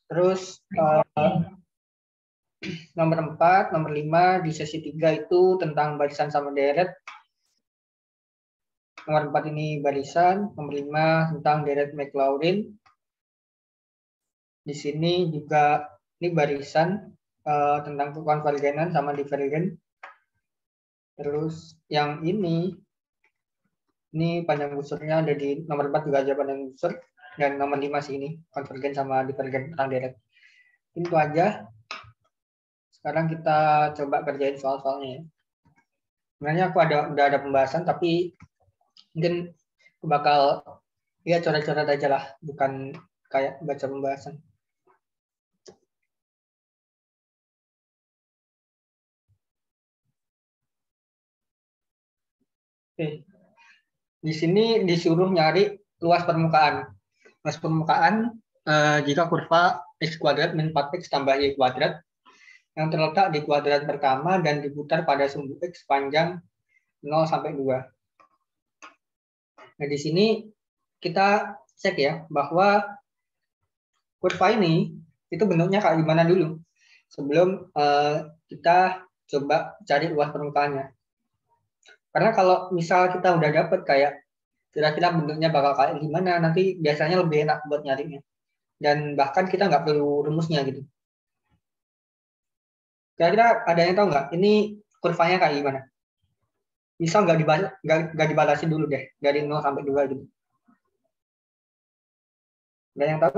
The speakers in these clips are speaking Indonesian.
Terus nomor 4, nomor 5 di sesi 3 itu tentang barisan sama deret. Nomor 4 ini barisan, nomor 5 tentang deret Maclaurin. Di sini juga ini barisan tentang konvergenan sama divergen. Terus yang ini panjang gusurnya ada di nomor 4 juga ada panjang gusur, dan nomor 5 sih ini konvergen sama divergen tentang deret. Itu aja. Sekarang kita coba kerjain soal-soalnya ya. Sebenarnya aku udah ada pembahasan, tapi mungkin aku bakal ya coret-coret aja lah, bukan kayak baca pembahasan. Oke. Di sini disuruh nyari luas permukaan. Luas permukaan jika kurva x kuadrat min 4x tambah y kuadrat yang terletak di kuadrat pertama dan diputar pada sumbu x panjang 0 sampai 2. Nah, di sini kita cek ya bahwa kurva ini itu bentuknya kayak gimana dulu sebelum kita coba cari luas permukaannya. Karena kalau misal kita udah dapet kayak kira-kira bentuknya bakal kayak gimana, nanti biasanya lebih enak buat nyarinya. Dan bahkan kita nggak perlu rumusnya gitu. Kira-kira ada yang tahu nggak ini kurvanya kayak gimana? Misal nggak dibalasin dulu deh dari 0 sampai 2 gitu. Ada yang tahu?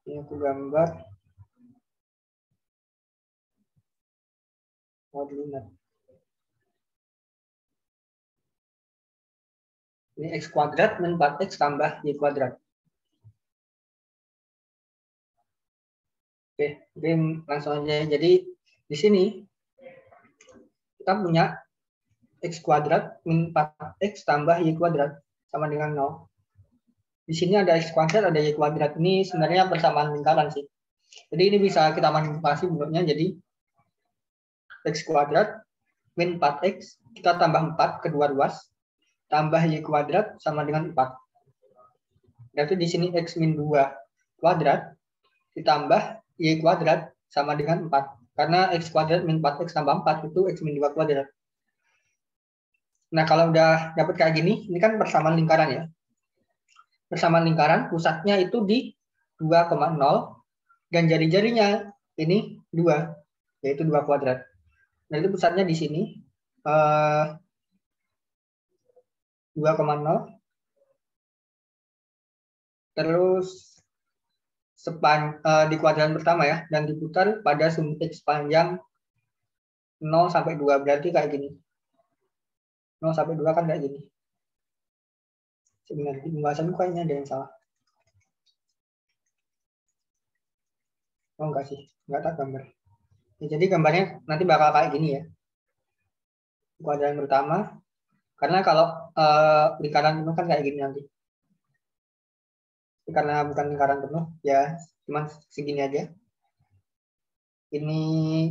Ini aku gambar. Ini x kuadrat min 4x tambah y kuadrat. Oke, jadi langsung aja. Jadi di sini kita punya x kuadrat min 4x tambah y kuadrat sama dengan 0. Di sini ada x kuadrat, ada y kuadrat. Ini sebenarnya persamaan lingkaran sih. Jadi ini bisa kita manipulasi bentuknya jadi x kuadrat min 4x, kita tambah 4 kedua ruas, tambah y kuadrat sama dengan 4. Berarti di sini x min 2 kuadrat ditambah y kuadrat sama dengan 4. Karena x kuadrat min 4x tambah 4 itu x min 2 kuadrat. Nah, kalau udah dapat kayak gini, ini kan persamaan lingkaran ya. Persamaan lingkaran pusatnya itu di 2,0 dan jari-jarinya ini 2, yaitu 2 kuadrat. Nah, itu pusatnya di sini 2,0. Terus di kuadran pertama ya, dan diputar pada sumbu x panjang 0 sampai 2, berarti kayak gini. 0 sampai 2 kan kayak gini. Sebenarnya di pembahasan kayaknya ada yang salah. Oh enggak sih, enggak tak gambar. Ya, jadi gambarnya nanti bakal kayak gini ya. Kuadran pertama, karena kalau lingkaran penuh kan kayak gini nanti. Karena bukan lingkaran penuh, ya cuman segini aja. Ini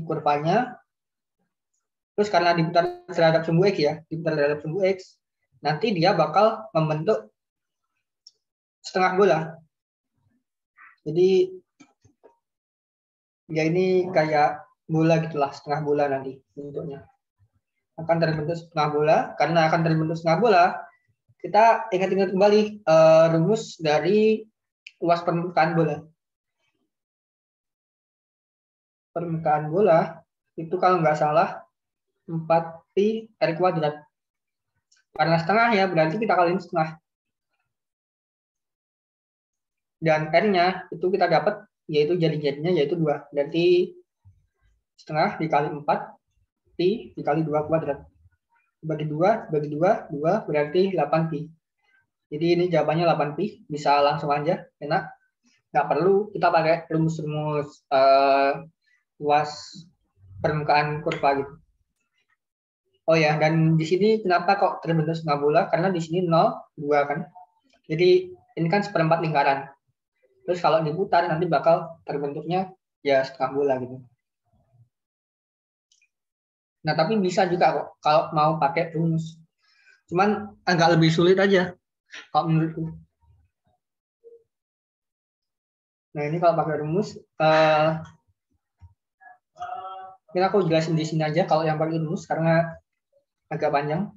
kurvanya. Terus karena diputar terhadap sumbu x ya, diputar terhadap sumbu x, nanti dia bakal membentuk setengah bola. Jadi ya ini kayak bola gitulah, setengah bola nanti bentuknya. Akan terbentuk setengah bola. Karena akan terbentuk setengah bola, kita ingat-ingat kembali rumus dari luas permukaan bola. Permukaan bola itu kalau nggak salah 4pi r kuadrat. Karena setengah ya, berarti kita kaliin setengah. Dan r-nya itu kita dapat yaitu jari-jarinya yaitu 2. Berarti setengah dikali 4 pi dikali 2 kuadrat. Bagi 2 2 berarti 8 pi. Jadi ini jawabannya 8 pi, bisa langsung aja, enak. Nggak perlu kita pakai rumus-rumus luas permukaan kurva gitu. Oh ya, dan di sini kenapa kok terbentuk setengah bola? Karena di sini 0, 2 kan. Jadi ini kan seperempat lingkaran. Terus kalau diputar nanti bakal terbentuknya ya setengah bola gitu. Nah, tapi bisa juga kok kalau mau pakai rumus. Cuman agak lebih sulit aja kalau menurutku. Nah, ini kalau pakai rumus, ini aku jelasin di sini aja kalau yang pakai rumus karena agak panjang.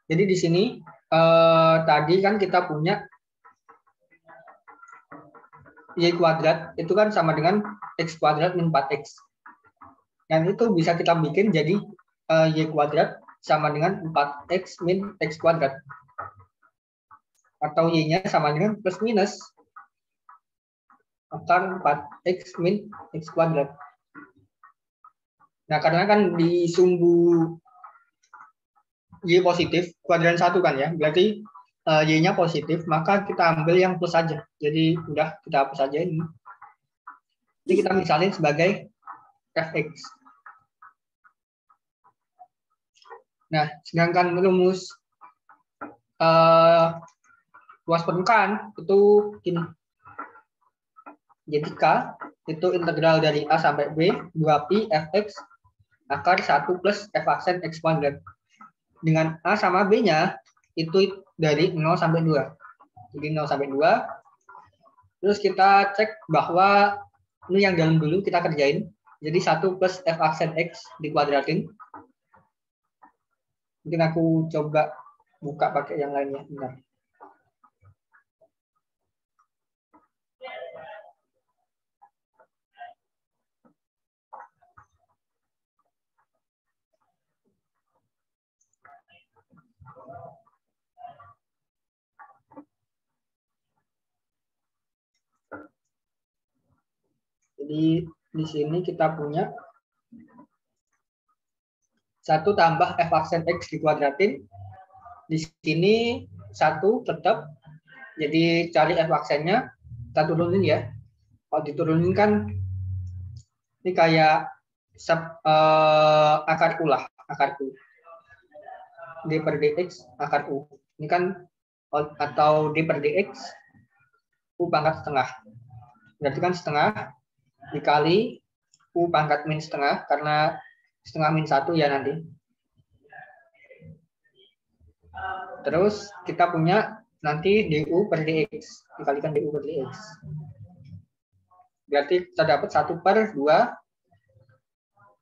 Jadi di sini tadi kan kita punya Y kuadrat itu kan sama dengan X kuadrat min 4X. Dan itu bisa kita bikin jadi Y kuadrat sama dengan 4X min X kuadrat. Atau Y-nya sama dengan plus minus akar 4X min X kuadrat. Nah, karena kan di sumbu Y positif, kuadran 1 kan ya, berarti Y-nya positif, maka kita ambil yang plus saja. Jadi udah kita hapus saja ini. Jadi kita misalin sebagai Fx. Nah, sedangkan rumus luas permukaan itu ini. Jadi K itu integral dari A sampai B 2pi Fx akar 1 plus F aksen X kuadrat. Dengan A sama B-nya itu dari 0 sampai 2. Jadi 0 sampai 2. Terus kita cek bahwa ini yang dalam dulu kita kerjain. Jadi 1 plus F aksen X dikuadratin. Mungkin aku coba buka pakai yang lainnya. Bentar. Jadi di sini kita punya 1 tambah F aksen X dikuadratin. Di sini 1 tetap. Jadi cari F aksennya. Kita turunin ya. Kalau diturunin kan ini kayak akar U lah. Akar U. D per dx akar U. Ini kan atau D per dx U pangkat setengah. Berarti kan setengah dikali U pangkat min setengah, karena setengah min 1 ya nanti. Terus kita punya nanti du per dx, dikalikan du per dx. Berarti kita dapat 1 per 2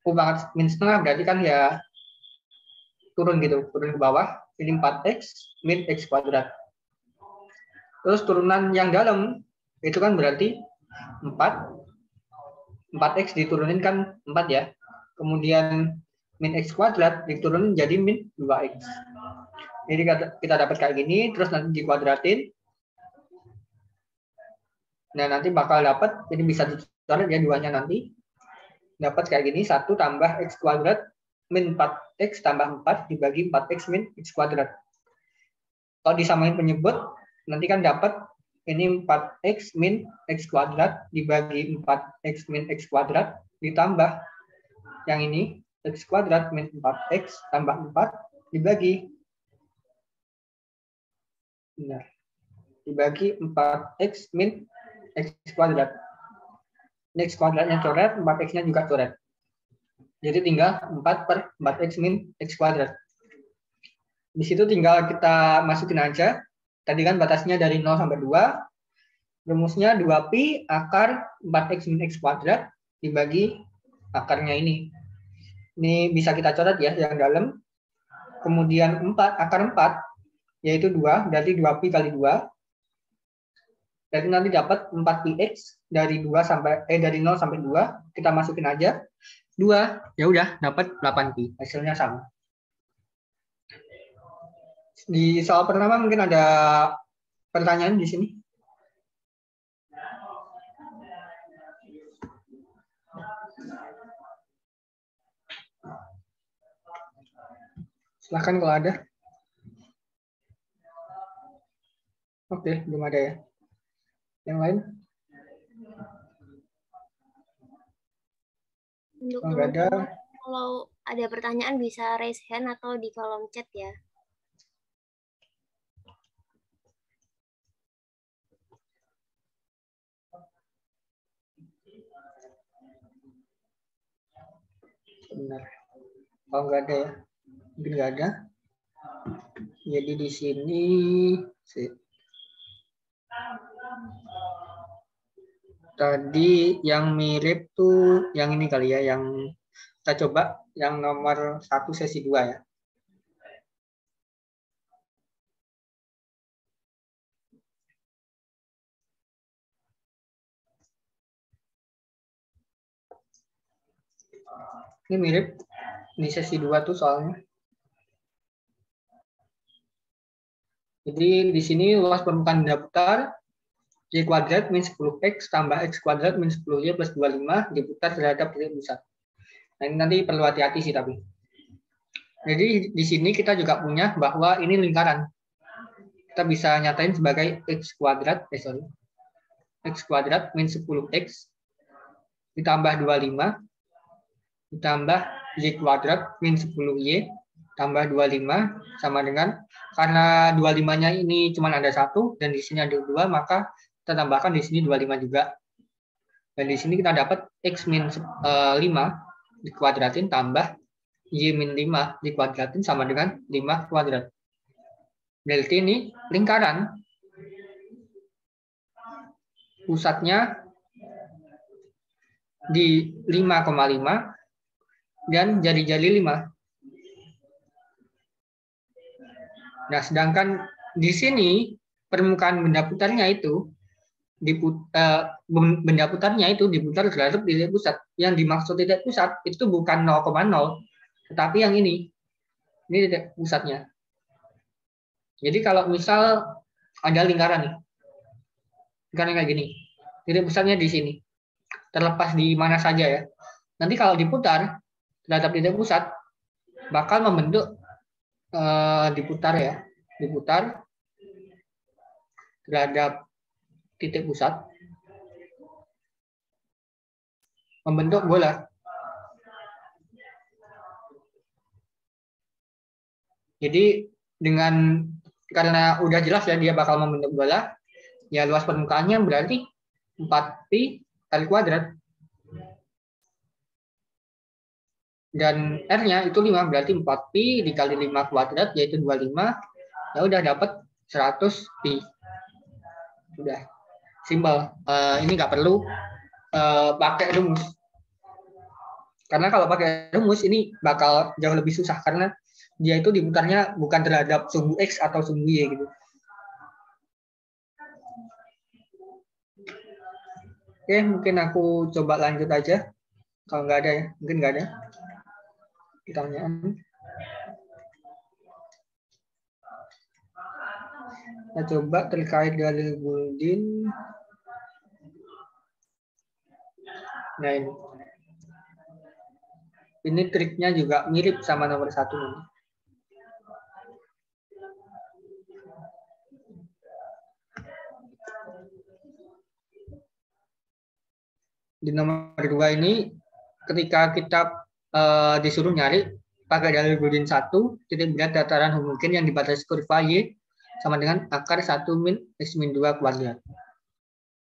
U pangkat min setengah, berarti kan ya turun gitu, turun ke bawah. Ini 4x min x kuadrat. Terus turunan yang dalam itu kan berarti 4x diturunin kan 4 ya. Kemudian min x kuadrat diturunin jadi min 2x. Jadi kita dapat kayak gini, terus nanti dikuadratin. Nah, nanti bakal dapat, ini bisa dicoret ya duanya nanti. Dapat kayak gini, 1 tambah x kuadrat min 4x tambah 4 dibagi 4x min x kuadrat. Kalau disamain penyebut, nanti kan dapat ini 4x min x kuadrat dibagi 4x min x kuadrat ditambah yang ini x kuadrat min 4x tambah 4 dibagi benar dibagi 4x min x kuadrat. Ini x kuadratnya coret, 4x-nya juga coret. Jadi tinggal 4 per 4x min x kuadrat. Di situ tinggal kita masukin aja. Tadi kan batasnya dari 0 sampai 2. Rumusnya 2pi akar 4x min x kuadrat dibagi akarnya ini. Ini bisa kita coret ya yang dalam. Kemudian 4 akar 4 yaitu 2, berarti 2pi kali 2. Jadi nanti dapat 4px dari 2 sampai dari 0 sampai 2, kita masukin aja 2, ya udah dapat 8pi. Hasilnya sama. Di soal pertama mungkin ada pertanyaan di sini. Silahkan kalau ada. Oke, belum ada ya. Yang lain? Untuk nggak ada. Kalau ada pertanyaan bisa raise hand atau di kolom chat ya. Benar. Kalau nggak ada ya, mungkin nggak ada. Jadi di sini Tadi yang mirip tuh yang ini kali ya, yang kita coba yang nomor 1 sesi 2 ya. Ini mirip di sesi 2 tuh soalnya. Jadi di sini luas permukaan benda putar Y kuadrat min 10X tambah X kuadrat min 10Y plus 25 diputar terhadap titik pusat. Nah, ini nanti perlu hati-hati sih tapi. Jadi di sini kita juga punya bahwa ini lingkaran. Kita bisa nyatain sebagai X kuadrat, X kuadrat min 10X ditambah 25 ditambah Y kuadrat min 10Y tambah 25 sama dengan, karena 25-nya ini cuma ada 1 dan di sini ada 2, maka kita tambahkan di sini 25 juga. Dan di sini kita dapat X min 5 dikuadratin tambah Y min 5 dikuadratin sama dengan 5 kuadrat. Berarti ini lingkaran. Pusatnya di 5,5 dan jari-jari 5. Nah, sedangkan di sini permukaan benda putarnya itu benda putarnya itu diputar terhadap titik pusat. Yang dimaksud titik pusat itu bukan 0,0, tetapi yang ini titik pusatnya. Jadi kalau misal ada lingkaran nih, lingkaran kayak gini, titik pusatnya di sini, terlepas di mana saja ya. Nanti kalau diputar terhadap titik pusat, bakal membentuk diputar terhadap titik pusat, membentuk bola. Jadi karena udah jelas ya dia bakal membentuk bola, ya luas permukaannya berarti 4pi kali kuadrat. Dan R-nya itu 5, berarti 4pi dikali 5 kuadrat, yaitu 25. Ya udah dapat 100pi. Udah, simpel. Ini nggak perlu pakai rumus. Karena kalau pakai rumus ini bakal jauh lebih susah, karena dia itu diputarnya bukan terhadap sumbu X atau sumbu Y gitu. Oke, mungkin aku coba lanjut aja. Kalau nggak ada ya, mungkin nggak ada pertanyaan. Kita coba terkait dalil Goldin. Nah ini triknya juga mirip sama nomor 1 nih. Di nomor 2 ini, ketika kita disuruh nyari pakai dalil Goldin 1, titik berat dataran homogen yang dibatasi kurva Y sama dengan akar 1 min X min 2 kuadrat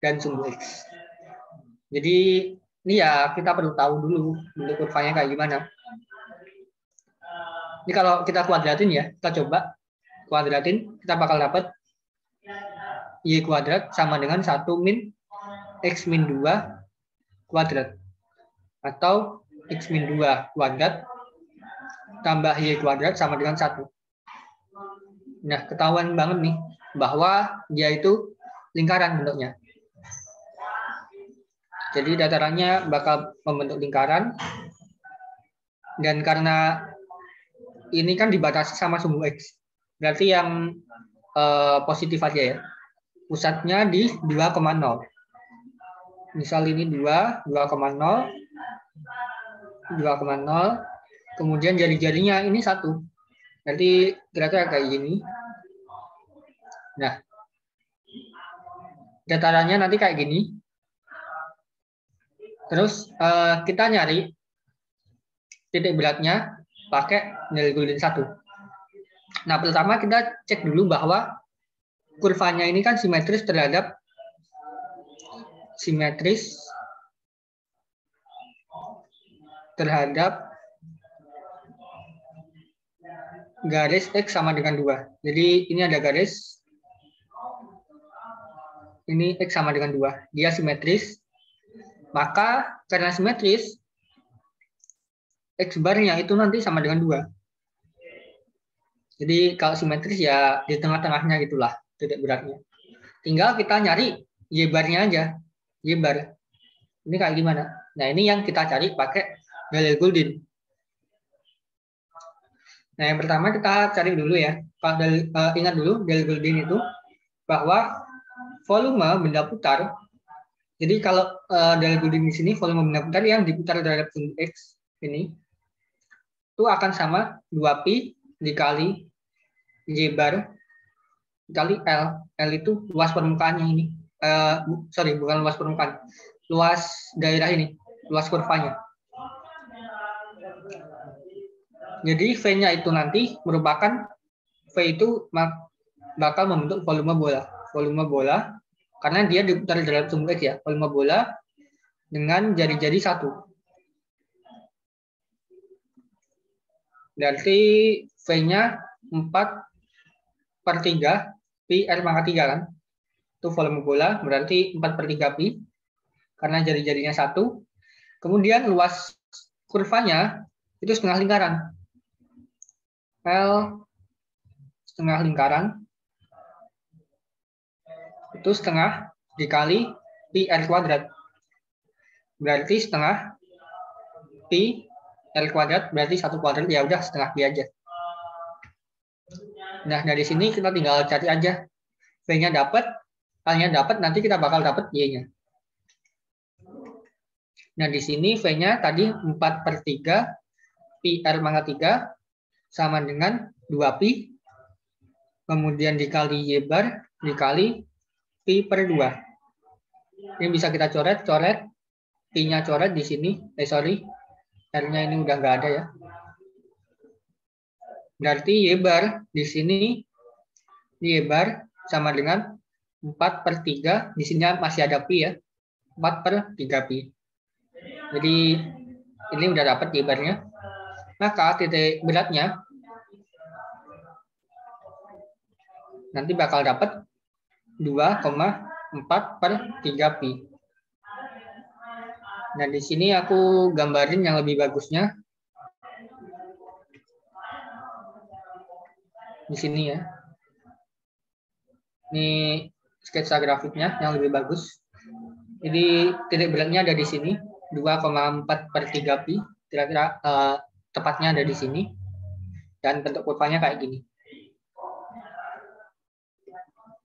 dan sumbu X. Jadi ini ya kita perlu tahu dulu bentuk kurvanya kayak gimana. Ini kalau kita kuadratin ya, kita coba kuadratin, kita bakal dapat Y kuadrat sama dengan 1 min X min 2 kuadrat atau X min 2 kuadrat tambah Y kuadrat sama dengan 1. Nah, ketahuan banget nih bahwa dia itu lingkaran bentuknya. Jadi datarannya bakal membentuk lingkaran, dan karena ini kan dibatasi sama sumbu X, berarti yang positif aja ya. Pusatnya di 2,0. Misal ini 2,0, 2,0, kemudian jari-jarinya ini 1. Berarti kira-kira kayak gini. Nah, datarannya nanti kayak gini. Terus kita nyari titik beratnya pakai dalil Goldin 1. Nah, pertama kita cek dulu bahwa kurvanya ini kan simetris terhadap garis X sama dengan 2. Jadi ini ada garis, ini X sama dengan 2. Dia simetris. Maka karena simetris, X barnya itu nanti sama dengan 2. Jadi kalau simetris ya di tengah-tengahnya gitulah titik beratnya. Tinggal kita nyari Y barnya aja. Y bar. Ini kayak gimana? Nah, ini yang kita cari pakai Dalil-Goldin. Nah, yang pertama kita cari dulu ya. Ingat dulu Dalil-Goldin itu bahwa volume benda putar. Jadi kalau Dalil-Goldin di sini volume benda putar yang diputar terhadap sumbu X ini itu akan sama 2pi dikali Y bar dikali L. L itu luas permukaannya ini. Bukan luas permukaan. Luas daerah ini. Luas kurvanya. Jadi V-nya itu nanti merupakan V itu bakal membentuk volume bola. Volume bola karena dia diputar dalam sumbu X ya. Volume bola dengan jari-jari 1. Berarti V-nya 4/3 pi R pangkat 3 kan. Itu volume bola berarti 4/3 pi karena jari-jarinya 1. Kemudian luas kurvanya itu setengah lingkaran. L setengah lingkaran itu setengah dikali pi R kuadrat. Berarti setengah pi R kuadrat berarti 1 kuadrat, ya udah setengah pi aja. Nah, dari sini kita tinggal cari aja. V-nya dapat, L-nya dapat, nanti kita bakal dapat Y-nya. Nah, di sini V-nya tadi 4/3 pi R pangkat 3 sama dengan 2pi. Kemudian dikali Y bar dikali pi per 2. Ini bisa kita coret. Pi-nya coret di sini. R-nya ini udah nggak ada ya. Berarti Y bar di sini, Y bar sama dengan 4/3. Di sini masih ada pi ya. 4/3 pi. Jadi ini udah dapat Y barnya. Maka titik beratnya nanti bakal dapat 2,4/3 pi. Nah, di sini aku gambarin yang lebih bagusnya. Di sini ya. Ini sketsa grafiknya yang lebih bagus. Jadi titik beratnya ada di sini, 2,4/3 pi. Kira-kira tepatnya ada di sini. Dan bentuk kurvanya kayak gini.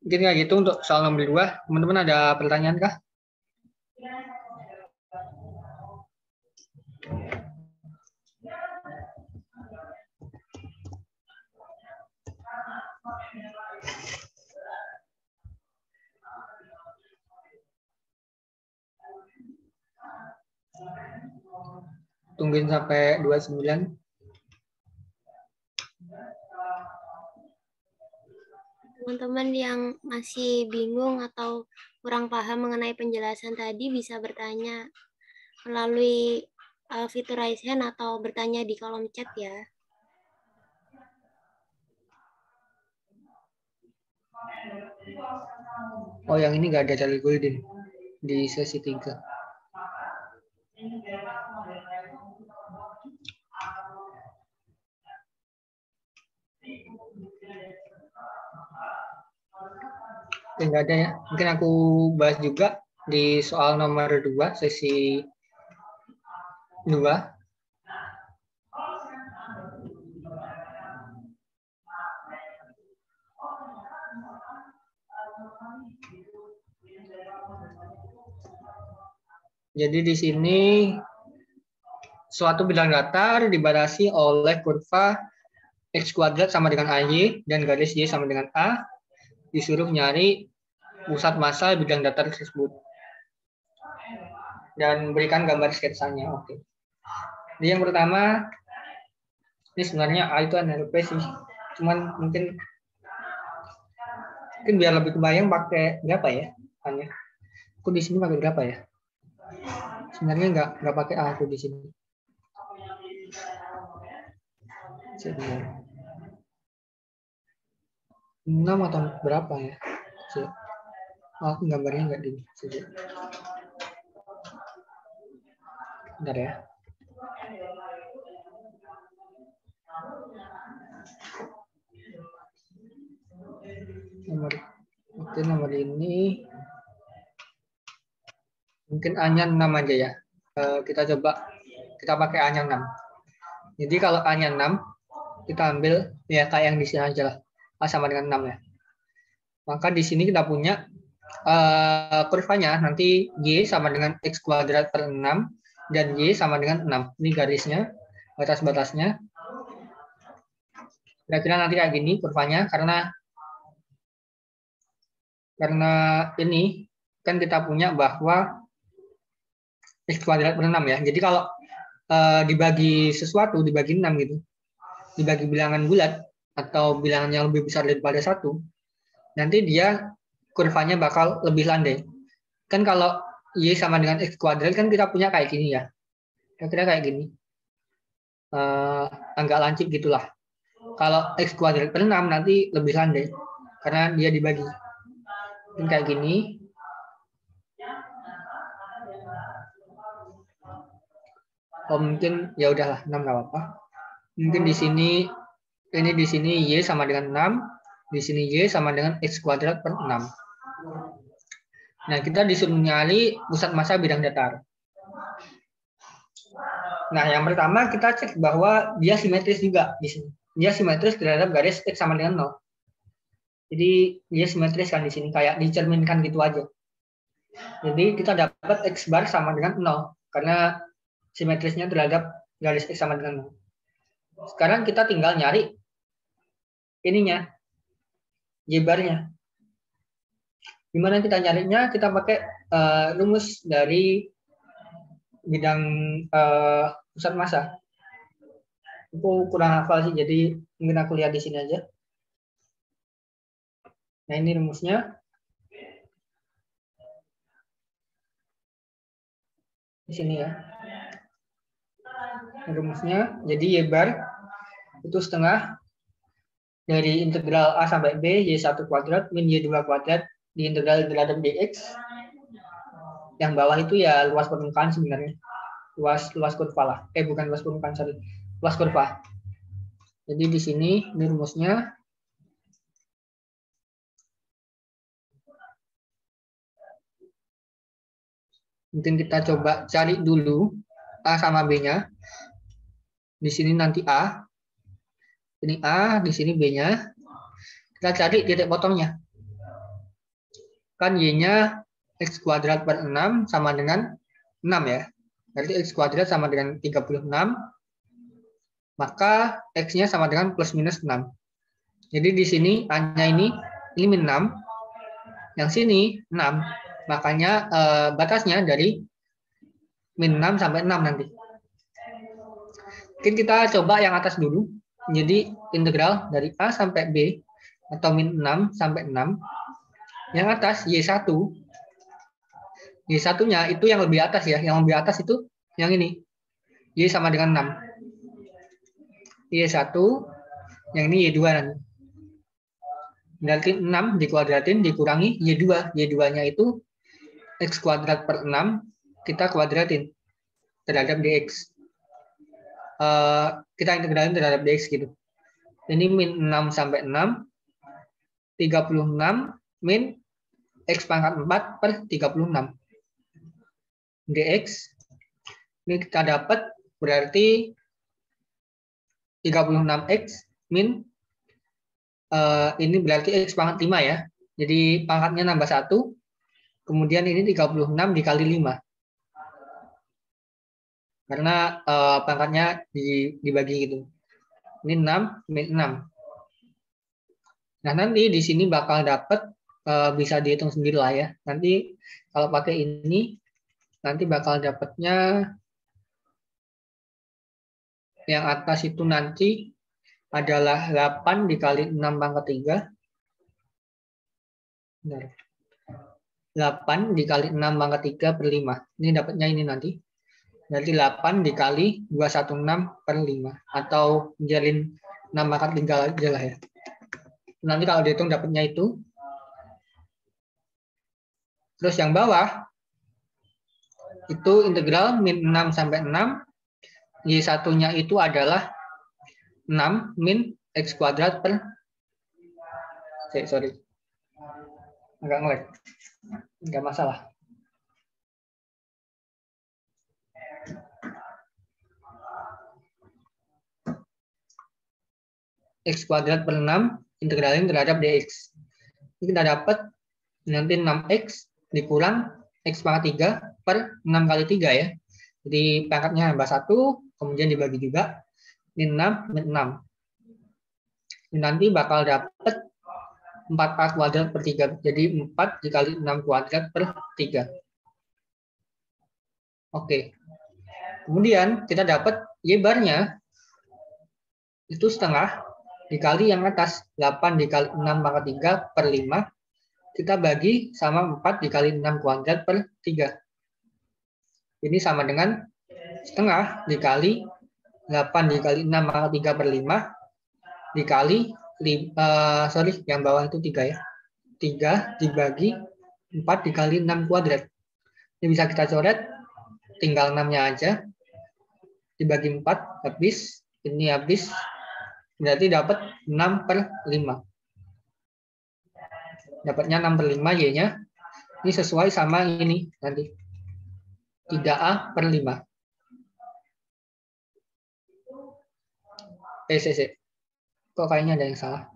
Mungkin kayak gitu untuk soal nomor 2. Teman-teman ada pertanyaan kah? Tungguin sampai 29. Teman-teman yang masih bingung atau kurang paham mengenai penjelasan tadi bisa bertanya melalui fitur raise hand atau bertanya di kolom chat ya. Oh, yang ini nggak ada Dalil-Goldin di sesi 3. Nggak ada ya. Mungkin aku bahas juga di soal nomor 2, sesi 2. Jadi di sini suatu bidang datar dibatasi oleh kurva X kuadrat sama dengan AY dan garis Y sama dengan A. Disuruh nyari pusat massa bidang datar tersebut. Dan berikan gambar sketsanya. Oke. Jadi yang pertama, ini sebenarnya A itu NLP sih. Cuman mungkin biar lebih kebayang pakai berapa ya? Hanya. Aku di sini pakai berapa ya? Sebenarnya nggak pakai A aku di sini. 6 atau berapa ya? Oh, aku gambarnya nggak di sini. Bentar ya. Nomor ini mungkin A-nya 6 aja ya. Kita coba kita pakai A-nya 6. Jadi kalau A-nya 6, kita ambil ya kayak yang di sini aja lah. A sama dengan 6 ya. Maka di sini kita punya kurvanya nanti Y sama dengan X kuadrat per 6 dan Y sama dengan 6. Ini garisnya, batas batasnya. Kira-kira nanti kayak gini kurvanya karena ini kan kita punya bahwa X kuadrat per 6 ya. Jadi kalau dibagi sesuatu, dibagi 6 gitu, dibagi bilangan bulat atau bilangan yang lebih besar daripada 1, nanti dia kurvanya bakal lebih landai. Kan kalau Y sama dengan X kuadrat kan kita punya kayak gini ya. Kira-kira kayak gini. Agak lancip gitulah. Kalau X kuadrat per 6 nanti lebih landai karena dia dibagi. Mungkin kayak gini. Oh mungkin ya udahlah 6 nggak apa-apa. Mungkin di sini Y sama dengan 6, di sini Y sama dengan X kuadrat per 6. Nah, kita disuruh nyari pusat massa bidang datar. Nah, yang pertama kita cek bahwa dia simetris juga di sini. Dia simetris terhadap garis X sama dengan 0. Jadi dia simetris kan di sini, kayak dicerminkan gitu aja. Jadi kita dapat X bar sama dengan 0 karena simetrisnya terhadap garis X sama dengan 0. Sekarang kita tinggal nyari ininya, Y barnya. Gimana kita nyarinya? Kita pakai rumus dari bidang pusat massa. Aku kurang hafal sih, jadi mungkin aku lihat di sini aja. Nah, ini rumusnya. Di sini ya. Rumusnya, jadi Y bar itu setengah dari integral A sampai B, Y1 kuadrat min Y2 kuadrat di integral terhadap dx. Yang bawah itu ya luas permukaan sebenarnya. Luas kurva lah. Bukan luas permukaan, sorry. Luas kurva. Jadi di sini ini rumusnya. Mungkin kita coba cari dulu A sama B-nya. Di sini nanti A. Ini A, di sini B-nya. Kita cari titik potongnya. Kan Y-nya X kuadrat per 6 sama dengan 6 ya. Berarti X kuadrat sama dengan 36. Maka X-nya sama dengan plus minus 6. Jadi di sini A-nya ini min 6. Yang sini 6. Makanya batasnya dari min 6 sampai 6 nanti. Mungkin kita coba yang atas dulu. Jadi integral dari A sampai B atau min 6 sampai 6. Yang atas Y1. Y1-nya itu yang lebih atas ya. Yang lebih atas itu yang ini. Y sama dengan 6. Y1. Yang ini Y2 nanti. Berarti 6 dikuadratin dikurangi Y2. Y2-nya itu X kuadrat per 6. Kita kuadratin terhadap DX. Kita integralin terhadap DX gitu. Ini min 6 sampai 6. 36 min X pangkat 4 per 36. DX. Ini kita dapat berarti 36X min ini berarti X pangkat 5 ya. Jadi pangkatnya nambah 1. Kemudian ini 36 dikali 5. Karena pangkatnya dibagi gitu. Ini 6 min 6. Nah, nanti di sini bakal dapat bisa dihitung sendiri lah ya. Nanti kalau pakai ini nanti bakal dapatnya yang atas itu nanti adalah 8 dikali 6 pangkat 3. Benar. 8 dikali 6 pangkat 3 per 5. Ini dapatnya ini nanti. Berarti 8 dikali 216 per 5. Atau jalin 6 pangkat 3 aja lah ya. Nanti kalau dihitung dapatnya itu. Terus yang bawah itu integral min 6 sampai 6. Y1-nya itu adalah 6 min X kuadrat per, sorry, agak ngelag, nggak masalah. X kuadrat per 6 integralin terhadap dx. Ini kita dapat nanti 6x dikurang x pangkat 3 per 6 kali 3 ya. Jadi pangkatnya nambah 1, kemudian dibagi juga. Ini 6 min 6. Ini nanti bakal dapat 4a kuadrat per 3. Jadi 4 dikali 6 kuadrat per 3. Oke. Kemudian kita dapat y barnya itu setengah dikali yang atas 8 dikali 6 pangkat 3 per 5 kita bagi sama 4 dikali 6 kuadrat per 3. Ini sama dengan setengah dikali 8 dikali 6 pangkat 3 per 5 dikali yang bawah itu 3 ya. 3 dibagi 4 dikali 6 kuadrat. Ini bisa kita coret, tinggal 6-nya aja. Dibagi 4 habis, ini habis. Berarti dapat 6 per 5. Dapatnya 6 per 5 Y-nya. Ini sesuai sama ini nanti. 3A per 5. Kok kayaknya ada yang salah?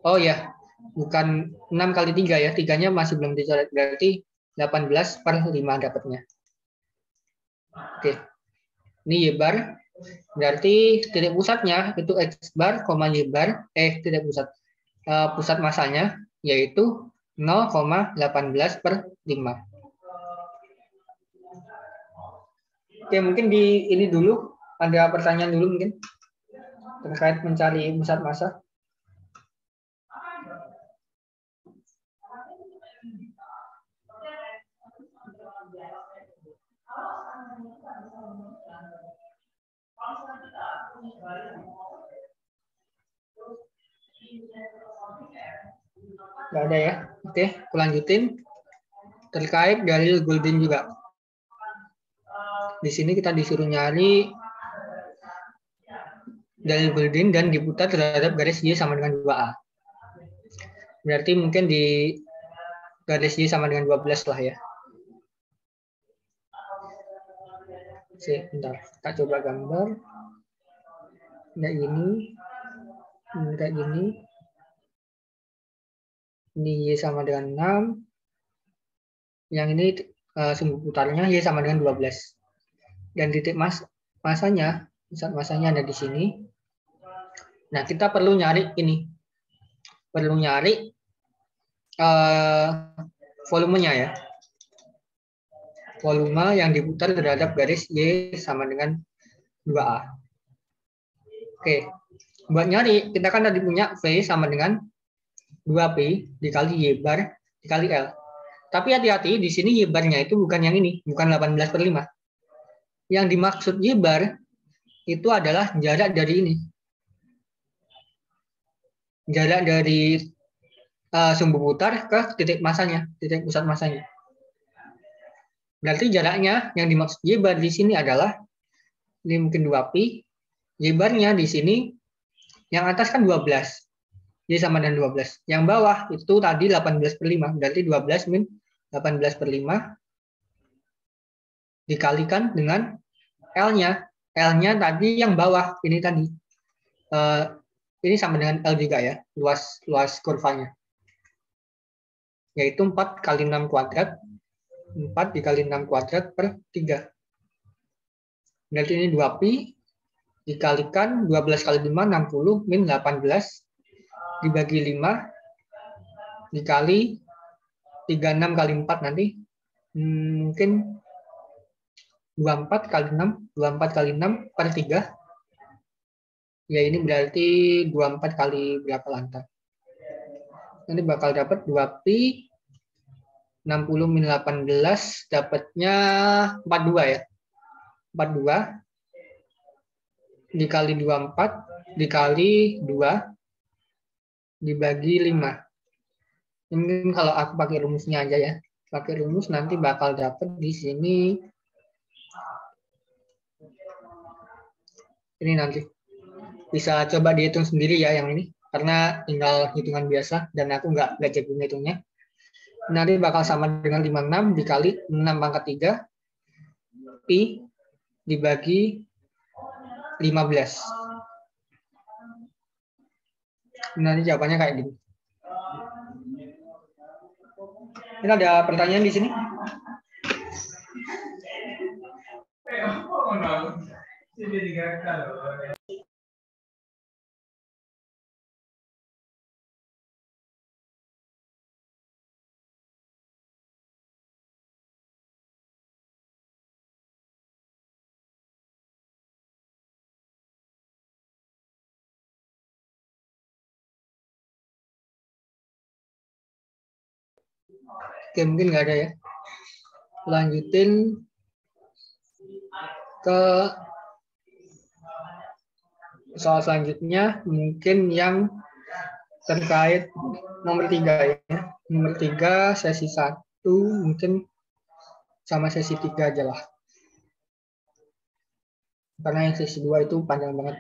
Oh ya, bukan 6 kali 3 ya. 3-nya masih belum dicoret. Berarti 18 per 5 dapatnya. Oke. Ini Y bar. Berarti titik pusatnya itu X bar, Y bar, titik pusat. Pusat masanya yaitu 0,18 per 5. Oke, mungkin di ini dulu. Ada pertanyaan dulu mungkin terkait mencari pusat massa. Nggak ada ya? Oke, aku lanjutin. Terkait dalil Goldin juga. Di sini kita disuruh nyari dalil Goldin dan diputar terhadap garis Y sama dengan 2A. Berarti mungkin di garis Y sama dengan 12 lah ya. Bentar, kita coba gambar. Kayak ini kayak gini. Ini Y sama dengan 6. Yang ini sumbu putarnya Y sama dengan 12. Dan titik masanya, pusat masanya ada di sini. Nah, kita perlu nyari ini. Perlu nyari volumenya ya. Volume yang diputar terhadap garis Y sama dengan 2A. Oke. Buat nyari, kita kan tadi punya V sama dengan 2P dikali Y bar dikali L. Tapi hati-hati, di sini Y barnya itu bukan yang ini, bukan 18 per 5. Yang dimaksud Y bar itu adalah jarak dari ini. Jarak dari sumbu putar ke titik masanya, titik pusat masanya. Berarti jaraknya yang dimaksud Y bar di sini adalah, ini mungkin 2Pi, Y barnya di sini, yang atas kan 12. Y sama dengan 12. Yang bawah itu tadi 18 per 5. Berarti 12 min 18 per 5 dikalikan dengan L-nya. L-nya tadi yang bawah, ini tadi. Ini sama dengan L juga ya, luas kurvanya. Yaitu 4 kali 6 kuadrat. 4 dikali 6 kuadrat per 3. Berarti ini 2Pi dikalikan 12 kali 5, 60 min 18 dibagi 5 dikali 36 kali 4 nanti mungkin 24 kali 6 per 3 ya, ini berarti 24 kali berapa lantai, nanti bakal dapat 2Pi 60 min 18 dapatnya 42 ya, 42 dikali 24 dikali 2 dibagi 5. Mungkin kalau aku pakai rumusnya aja ya. pakai rumus nanti bakal dapat di sini. Ini nanti bisa coba dihitung sendiri ya yang ini, karena tinggal hitungan biasa dan aku nggak jago ngitungnya. Nanti bakal sama dengan 56 dikali 6 pangkat 3 pi dibagi 15. Nanti jawabannya kayak gini. Ini ada pertanyaan di sini? Oke, mungkin nggak ada ya. Lanjutin ke soal selanjutnya, mungkin yang terkait nomor 3 ya. Nomor 3 sesi 1 mungkin sama sesi 3 aja lah. Karena yang sesi 2 itu panjang banget.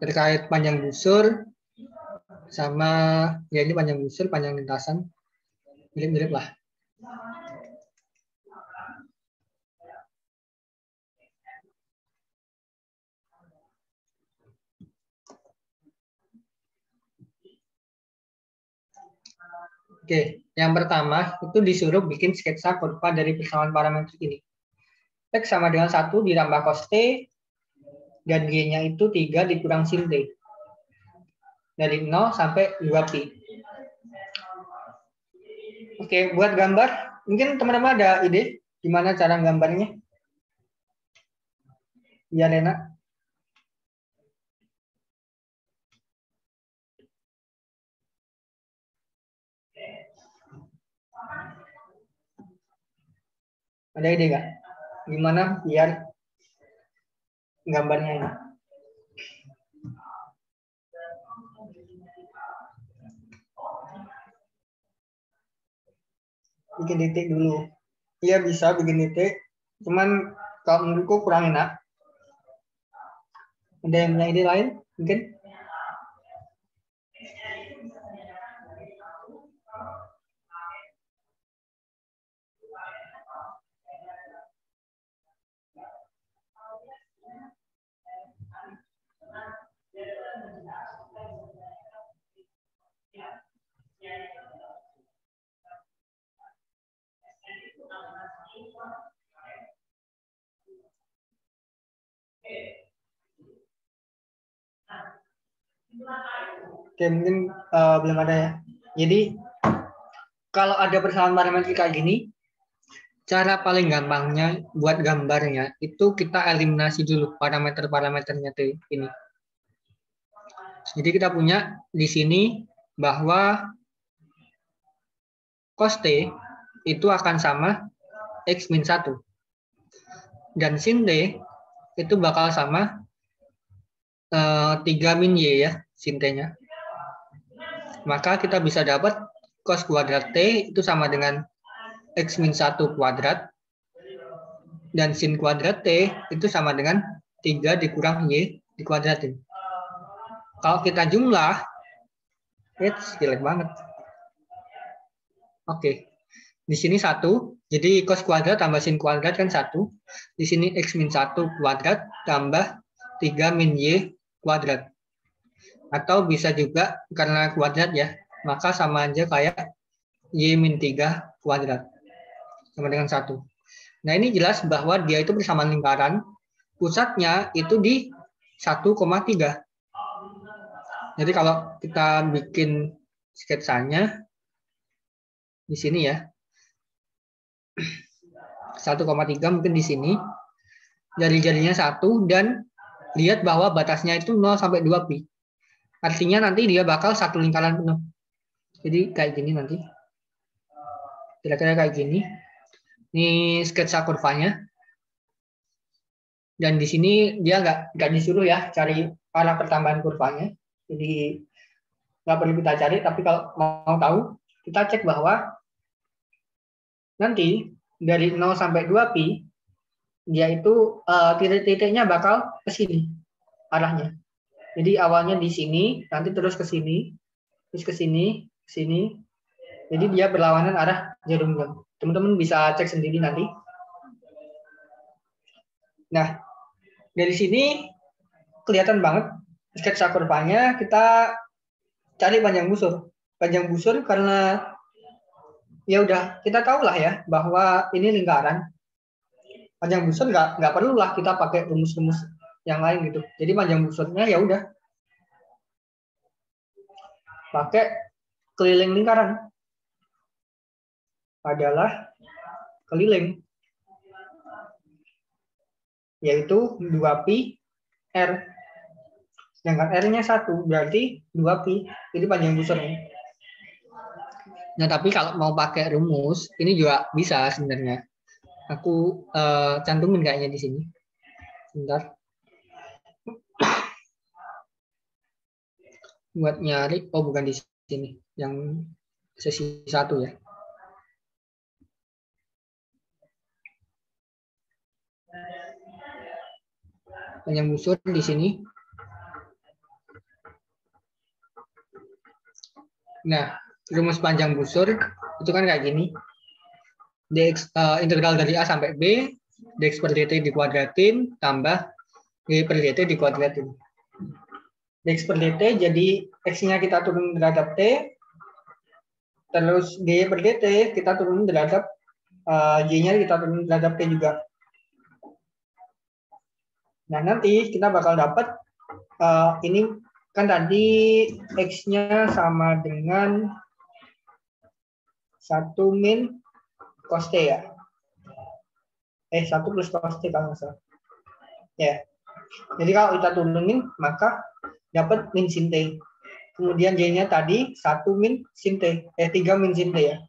Terkait panjang busur sama ya ini panjang busur, panjang lintasan. Mirip-mirip lah. Oke, yang pertama itu disuruh bikin sketsa kurva dari persamaan parametrik ini. X sama dengan 1 ditambah cos T, dan G-nya itu 3 dikurang sin T. Dari 0 sampai 2pi. Oke, buat gambar, mungkin teman-teman ada ide gimana cara gambarnya? Ya, Lena. Ada ide nggak? Gimana biar gambarnya ini? Bikin titik dulu. Iya bisa bikin titik, cuman kalau menurutku kurang enak. Ada yang punya ide lain? Mungkin? Oke, mungkin belum ada ya. Jadi kalau ada persamaan parametrik kayak gini, cara paling gampangnya buat gambarnya itu kita eliminasi dulu parameter-parameternya ini. Jadi kita punya di sini bahwa cos T itu akan sama X min 1. Dan sin T itu bakal sama 3 min Y ya, sin T-nya. Maka kita bisa dapat cos kuadrat T itu sama dengan X min 1 kuadrat. Dan sin kuadrat T itu sama dengan 3 dikurang Y dikuadratin. Kalau kita jumlah, it's jelek banget. Oke. Di sini 1, jadi cos kuadrat tambah sin kuadrat kan 1. Di sini X min 1 kuadrat tambah 3 min Y kuadrat. Atau bisa juga karena kuadrat ya, maka sama aja kayak Y min 3 kuadrat. Sama dengan 1. Nah ini jelas bahwa dia itu persamaan lingkaran, pusatnya itu di 1,3. Jadi kalau kita bikin sketsanya di sini ya, 1,3 mungkin di sini, jari-jarinya 1 dan lihat bahwa batasnya itu 0 sampai 2pi. Artinya nanti dia bakal satu lingkaran penuh. Jadi kayak gini nanti. Kira-kira kayak gini. Ini sketsa kurvanya. Dan di sini dia nggak disuruh ya cari arah pertambahan kurvanya. Jadi nggak perlu kita cari, tapi kalau mau tahu, kita cek bahwa nanti dari 0 sampai 2pi, dia itu titik-titiknya bakal ke sini arahnya. Jadi awalnya di sini, nanti terus ke sini, terus ke sini, ke sini. Jadi dia berlawanan arah jarum jam. Teman-teman bisa cek sendiri nanti. Nah, dari sini kelihatan banget sketsa kurvanya. Kita cari panjang busur. Panjang busur karena ya udah kita tahu lah ya bahwa ini lingkaran. Panjang busur nggak perlulah kita pakai rumus-rumus yang lain gitu. Jadi panjang busurnya ya udah pakai keliling lingkaran adalah keliling, yaitu 2pi r. Sedangkan r-nya 1, berarti 2pi. Itu panjang busurnya. Nah, tapi kalau mau pakai rumus, ini juga bisa sebenarnya. Aku cantumin kayaknya di sini. Bentar. Buat nyari, oh bukan di sini. Yang sesi 1 ya. Panjang busur di sini. Nah, rumus panjang busur itu kan kayak gini. Dx, integral dari A sampai B, dx per dt dikuadratin, tambah d per dt dikuadratin. Dx per dt jadi x-nya kita turun derajat t, terus d per dt kita turun derajat y-nya kita turun derajat t juga. Nah, nanti kita bakal dapat ini kan tadi x-nya sama dengan 1 min cos t ya. 1 plus cos t kalau nggak salah. Ya. Jadi kalau kita turunin maka dapat min sin t. Kemudian y-nya tadi 1 min sin t. 3 min sin t ya.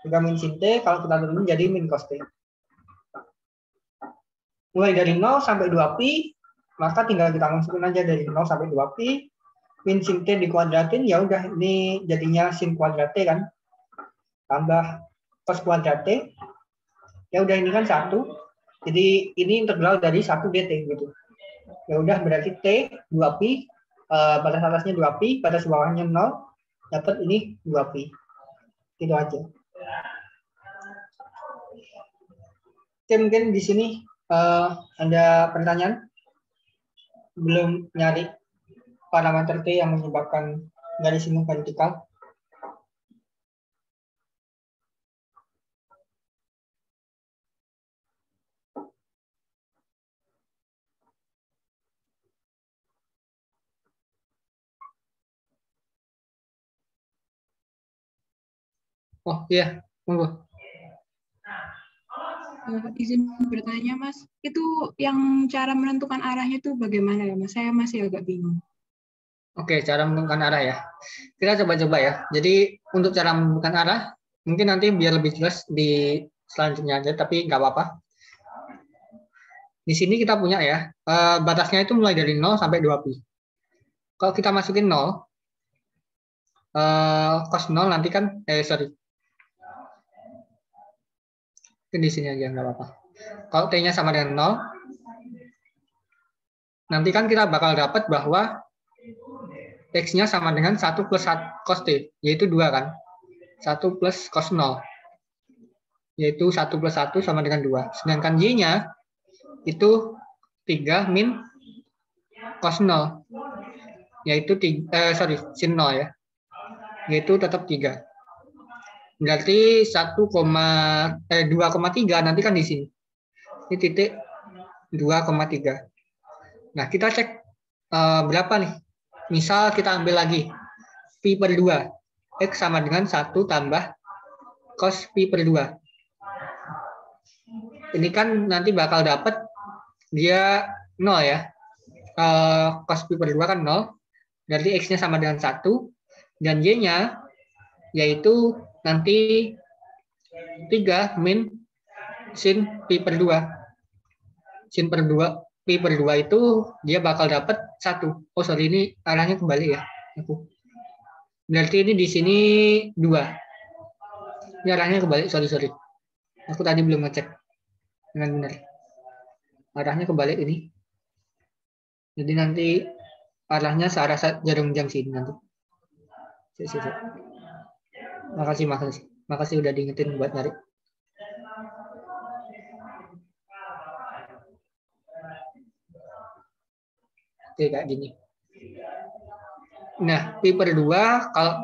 3 min sin t kalau kita turunin jadi min cos t. Mulai dari 0 sampai 2pi, maka tinggal kita masukin aja dari 0 sampai 2pi. Min sin t dikuadratin, ya udah ini jadinya sin kuadrat t kan. Tambah cos kuadrat t. Ya udah ini kan 1. Jadi ini integral dari 1 dt gitu. Ya udah berarti t 2pi, batas atasnya 2pi, batas bawahnya 0, dapat ini 2pi. Gitu aja. Oke, mungkin di sini ada pertanyaan? Belum nyari parameter T yang menyebabkan garis ini vertikal? Oh iya, monggo. Izin bertanya, Mas. Itu yang cara menentukan arahnya itu bagaimana ya, Mas? Saya masih agak bingung. Oke, cara menentukan arah ya. Kita coba-coba ya. Jadi untuk cara menentukan arah, mungkin nanti biar lebih jelas di selanjutnya aja, tapi nggak apa-apa. Di sini kita punya ya, batasnya itu mulai dari 0 sampai 2pi. Kalau kita masukin 0, cos 0 nanti kan, di sini aja nggak apa-apa. Kalau t-nya sama dengan 0, nanti kan kita bakal dapat bahwa x-nya sama dengan 1 plus cos t, yaitu 2 kan. 1 plus cos 0, yaitu 1 plus 1 sama dengan 2. Sedangkan y-nya itu 3 min cos 0, yaitu sin 0 ya, yaitu tetap 3. Berarti 2,3 nanti kan di sini. Ini titik 2,3. Nah, kita cek berapa nih. Misal kita ambil lagi pi per 2. X sama dengan 1 tambah cos pi per 2. Ini kan nanti bakal dapat dia 0 ya. Cos pi per 2 kan 0. Berarti X-nya sama dengan 1. Dan Y-nya yaitu nanti 3 min sin pi per 2. Sin per 2, pi per 2 itu dia bakal dapat 1. Oh sorry, ini arahnya kembali ya. Berarti ini di sini 2. Ini arahnya kembali, sorry. Aku tadi belum ngecek dengan benar. Arahnya kebalik ini. Jadi nanti arahnya searah jarum jam sini nanti. Makasih udah diingetin buat nyari. Oke, kayak gini. Nah, pi per 2, kalau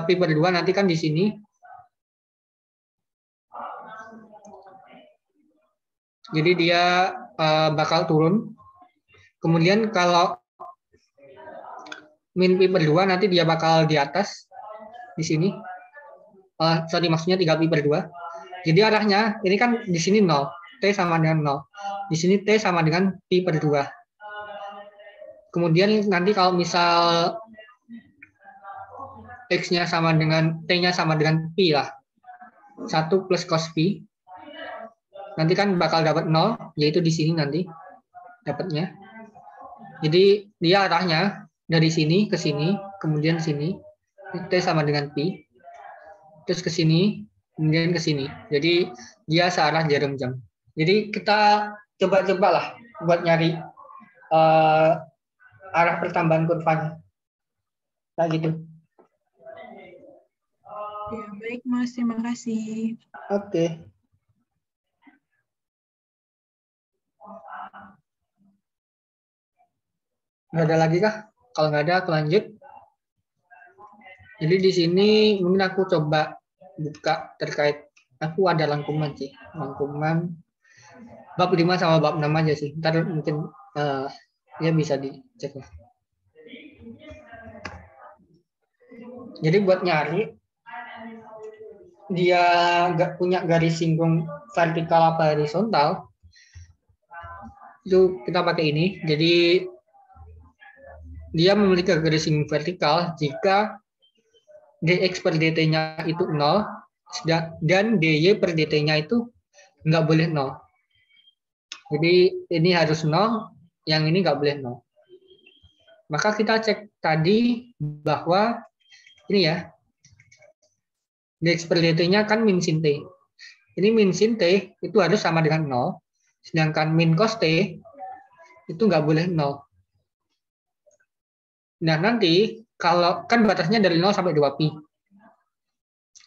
pi per 2 nanti kan di sini. Jadi dia bakal turun. Kemudian kalau min pi per 2 nanti dia bakal di atas di sini. Sorry, maksudnya 3 pi per 2. Jadi arahnya ini kan di sini 0, T sama dengan 0. Di sini T sama dengan pi per 2. Kemudian nanti kalau misal X-nya sama dengan T-nya sama dengan pi lah. 1 plus cos pi. Nanti kan bakal dapat 0, yaitu di sini nanti dapatnya. Jadi dia arahnya dari sini ke sini, kemudian sini. T sama dengan pi. Terus ke sini, kemudian ke sini. Jadi dia searah jarum jam. Jadi kita coba-coba lah buat nyari arah pertambahan kurvanya. Nah gitu. Ya, baik Mas, terima kasih. Oke. Nggak ada lagi kah? Kalau nggak ada, aku lanjut. Jadi di sini mungkin aku coba buka terkait, aku ada rangkuman sih. Rangkuman bab 5 sama bab 6 aja sih. Ntar mungkin ya bisa dicek lah. Jadi buat nyari dia nggak punya garis singgung vertikal apa horizontal, itu kita pakai ini. Jadi dia memiliki garis singgung vertikal jika dx per dt-nya itu 0 dan dy per dt-nya itu nggak boleh 0. Jadi ini harus 0, yang ini nggak boleh 0. Maka kita cek tadi bahwa ini ya, dx per dt-nya kan min sin t. Ini min sin t itu harus sama dengan 0, sedangkan min cos t itu nggak boleh 0. Nah nanti kalau kan batasnya dari 0 sampai 2 pi.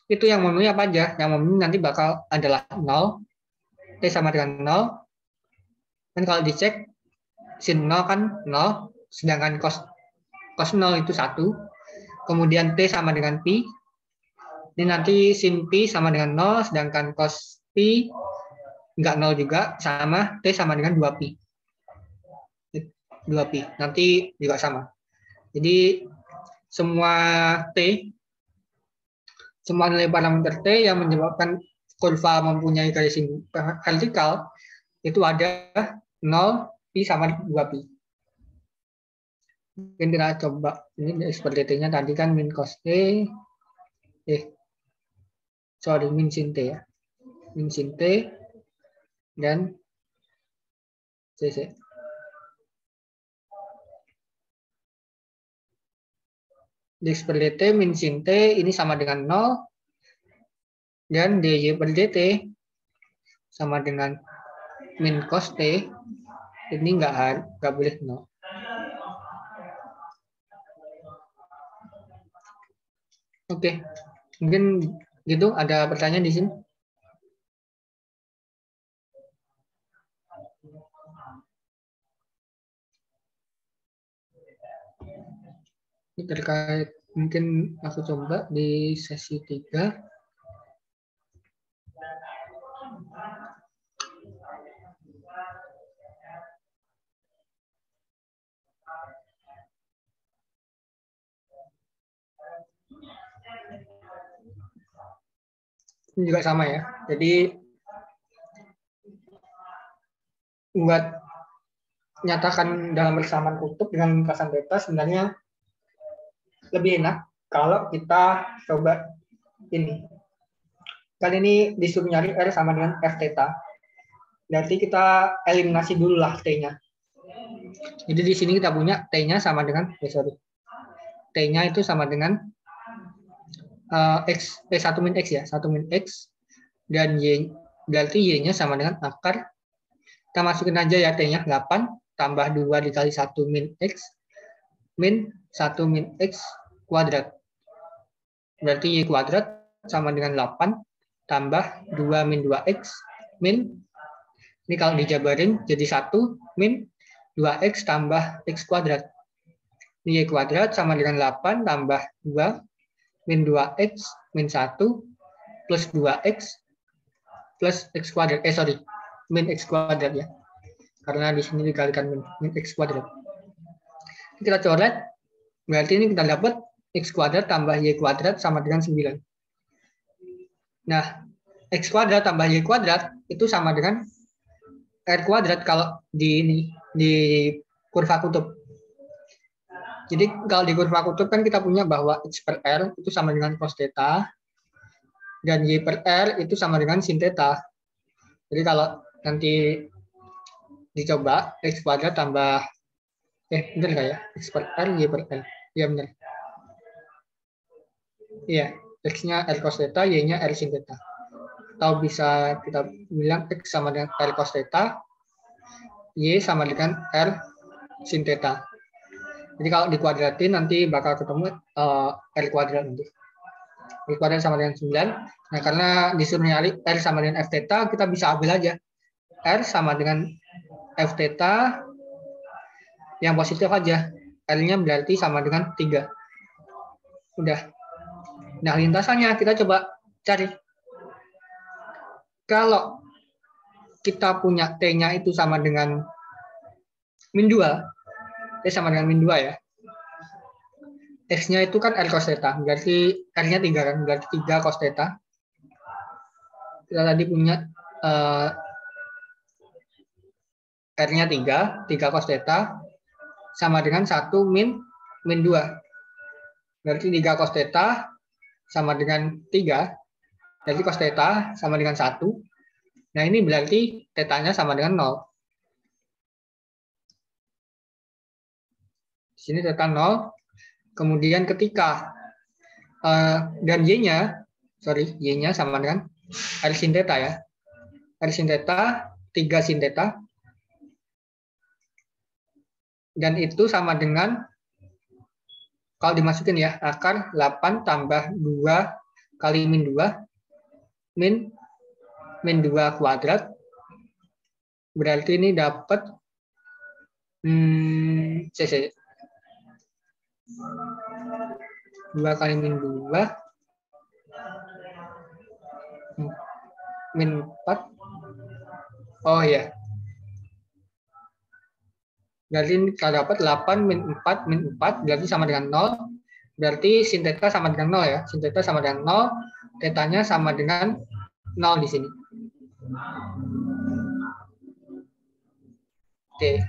Itu yang memenuhi apa aja? Yang memenuhi nanti bakal adalah 0, t sama dengan 0. Dan kalau dicek sin 0 kan 0, sedangkan cos 0 itu 1. Kemudian t sama dengan pi. Ini nanti sin pi sama dengan 0, sedangkan cos pi nggak 0 juga, sama t sama dengan 2 pi. 2 pi, nanti juga sama. Jadi semua nilai parameter T yang menyebabkan kurva mempunyai garis singgung vertikal itu ada 0, pi sama 2 pi. Mungkin kita coba, ini seperti T-nya tadi kan min cos T, min sin T ya. Min sin T dan CC. Dx per dt min sin t ini sama dengan 0 dan dy per dt sama dengan min cos t, ini nggak boleh 0. Oke, mungkin gitu. Ada pertanyaan di sini? Terkait mungkin aku coba di sesi 3. Ini juga sama ya. Jadi buat nyatakan dalam persamaan kutub dengan lintasan beta sebenarnya lebih enak kalau kita coba ini. Kali ini disuruh nyari R sama dengan F theta. Berarti kita eliminasi dulu lah T-nya. Jadi di sini kita punya T-nya sama dengan, T-nya itu sama dengan X, 1 min X ya, 1 min X, dan berarti Y-nya sama dengan akar. Kita masukin aja ya T-nya 8 tambah 2 dikali 1 min X min 1 min X kuadrat. Berarti Y kuadrat sama dengan 8 tambah 2 min 2X min, ini kalau dijabarin jadi 1 min 2X tambah X kuadrat. Y kuadrat sama dengan 8 tambah 2 min 2X min 1 plus 2X plus X kuadrat. Min X kuadrat ya. Karena di sini dikalikan min X kuadrat. Kita coret, berarti ini kita dapat X kuadrat tambah Y kuadrat sama dengan 9. Nah, X kuadrat tambah Y kuadrat itu sama dengan R kuadrat kalau di kurva kutub. Jadi kalau di kurva kutub kan kita punya bahwa X per R itu sama dengan cos theta dan Y per R itu sama dengan sin theta. Jadi kalau nanti dicoba X kuadrat tambah bener nggak ya? X per R, Y per R. Iya bener. Iya, X-nya R cos theta, Y-nya R sin theta. Atau bisa kita bilang X sama dengan R cos theta, Y sama dengan R sin theta. Jadi kalau dikuadratin nanti bakal ketemu R kuadrat nanti. R kuadrat sama dengan 9. Nah, karena disuruh nyari R sama dengan F theta, kita bisa ambil aja. R sama dengan F theta yang positif aja. R-nya berarti sama dengan 3. Udah. Nah, lintasannya kita coba cari. Kalau kita punya T-nya itu sama dengan min 2, T sama dengan min 2 ya. X-nya itu kan R cos theta, berarti R-nya 3 kan, berarti 3 cos theta. Kita tadi punya R-nya 3 cos theta, sama dengan 1 min 2. Berarti 3 cos theta sama dengan 3, berarti cos theta sama dengan 1. Nah ini berarti theta-nya sama dengan 0. Di sini theta 0. Kemudian ketika dan Y-nya sama dengan R sin theta ya. R sin theta 3 sin theta. Dan itu sama dengan, kalau dimasukin ya, akar 8 tambah 2 kali min 2 min 2 kuadrat. Berarti ini dapat 2 kali min 2 min 4. Oh ya. Berarti ini kita dapat 8 min 4 berarti sama dengan 0. Berarti sin theta sama dengan 0 ya. Sin theta sama dengan 0, theta-nya sama dengan 0 di sini. Oke.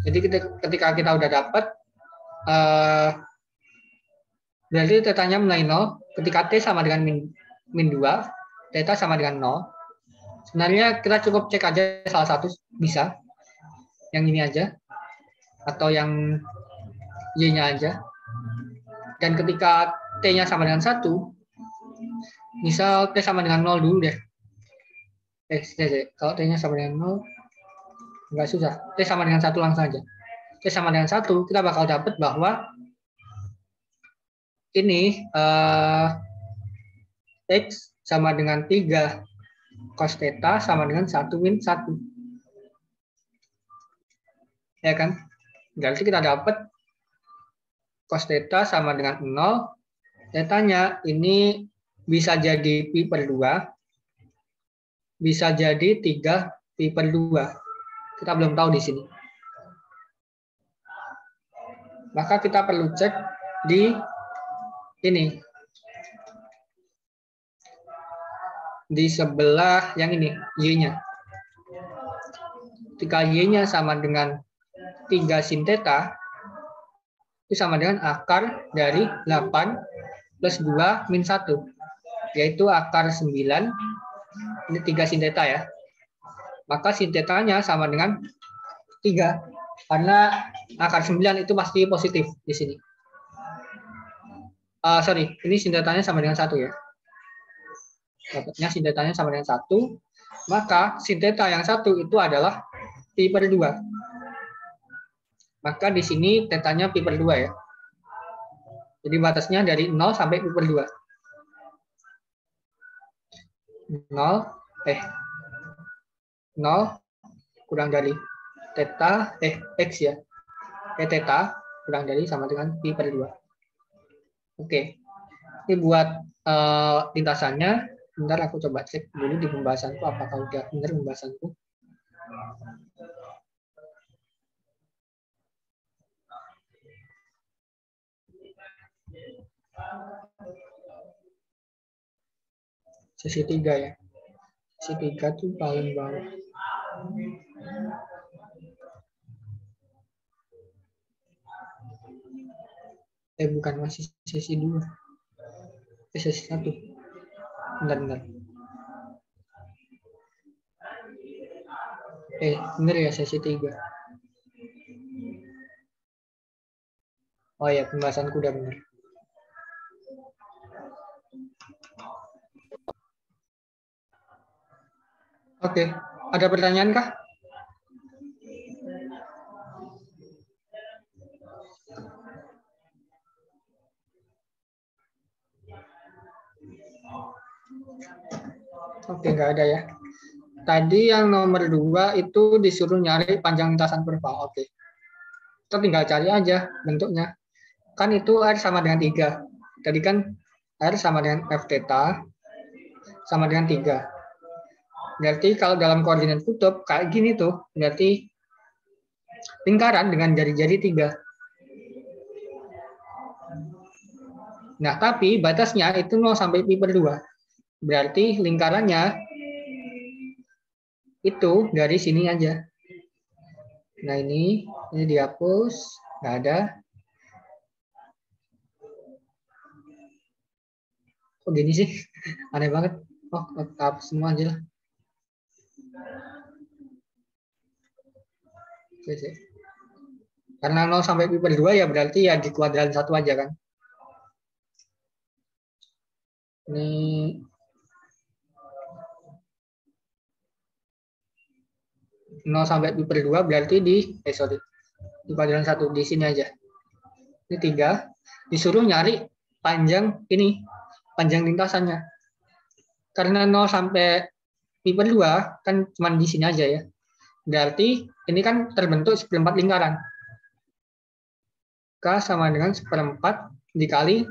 Jadi ketika kita udah dapat berarti theta-nya mulai 0. Ketika T sama dengan min 2, theta sama dengan 0. Sebenarnya kita cukup cek aja salah satu bisa. Yang ini aja. Atau yang Y-nya aja. Dan ketika T-nya sama dengan 1, misal T sama dengan 0 dulu deh. Kalau T-nya sama dengan 0, nggak susah. T sama dengan 1 langsung aja. T sama dengan 1, kita bakal dapat bahwa ini X sama dengan 3 cos theta sama dengan 1 min 1. Ya kan? Berarti kita dapat cos theta sama dengan 0. Theta-nya ini bisa jadi pi per 2. Bisa jadi 3 pi per 2. Kita belum tahu di sini. Maka kita perlu cek di ini. Di sebelah yang ini, Y-nya. Ketika Y-nya sama dengan 3 sin theta, itu sama dengan akar dari 8 plus 2 min 1, yaitu akar 9, ini 3 sin theta ya. Maka sin theta-nya sama dengan 3, karena akar 9 itu pasti positif di sini. Ini sin theta-nya sama dengan 1 ya. Dapatnya sin theta-nya sama dengan 1, Maka sin theta yang satu itu adalah pi per 2. Maka di sini tetanya pi per 2 ya. Jadi batasnya dari 0 sampai pi per 2. 0 kurang dari theta x ya. Theta kurang dari sama dengan pi per 2. Oke. Ini buat lintasannya. Bentar aku coba cek dulu di pembahasanku apakah udah benar pembahasanku. Sesi 3 ya. Sesi 3 tuh paling bawah. Bukan, masih sesi 2. Sesi 1. Bentar. Bener ya, sesi 3. Oh ya, pembahasanku udah bener. Oke, ada pertanyaan kah? Oke, nggak ada ya. Tadi yang nomor 2 itu disuruh nyari panjang lintasan kurva. Oke. Kita tinggal cari aja bentuknya. Kan itu R sama dengan 3. Tadi kan R sama dengan F theta sama dengan 3. Berarti kalau dalam koordinat kutub kayak gini tuh, berarti lingkaran dengan jari-jari 3. Nah, tapi batasnya itu 0 sampai pi per 2. Berarti lingkarannya itu dari sini aja. Nah, ini dihapus, nggak ada. Kok gini sih? Aneh banget. Oh, hapus semua aja lah. Oke. Karena 0 sampai pi per 2 ya berarti ya di kuadran 1 aja kan. Ini nol sampai pi per 2 berarti di kuadran 1 di sini aja. Ini 3. Disuruh nyari panjang ini, panjang lintasannya. Karena 0 sampai pi per 2 kan cuma di sini aja ya. Berarti ini kan terbentuk seperempat lingkaran. K sama dengan seperempat dikali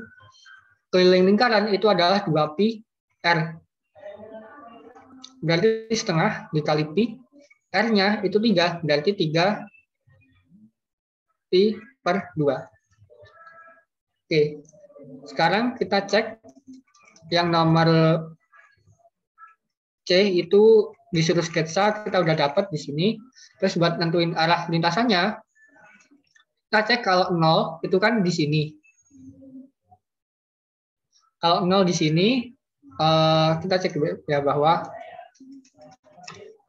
keliling lingkaran itu adalah 2pi R. Berarti setengah dikali pi. R-nya itu 3, berarti 3 pi per 2. Oke, sekarang kita cek yang nomor C itu disuruh sketsa, kita udah dapat di sini. Terus buat nentuin arah lintasannya, kita cek kalau 0 itu kan di sini. Kalau 0 di sini, kita cek ya bahwa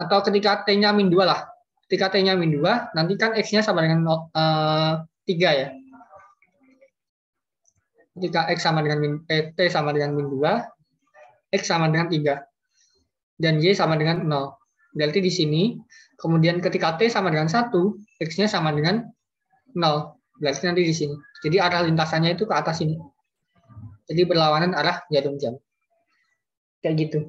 atau ketika T-nya min 2 lah. Ketika T-nya min 2, nanti kan X-nya sama dengan 3 ya. Ketika X sama dengan T sama dengan min 2, X sama dengan 3. Dan Y sama dengan 0. Berarti di sini, kemudian ketika T sama dengan 1, X-nya sama dengan 0. Berarti nanti di sini. Jadi arah lintasannya itu ke atas ini. Jadi berlawanan arah jarum jam. Kayak gitu.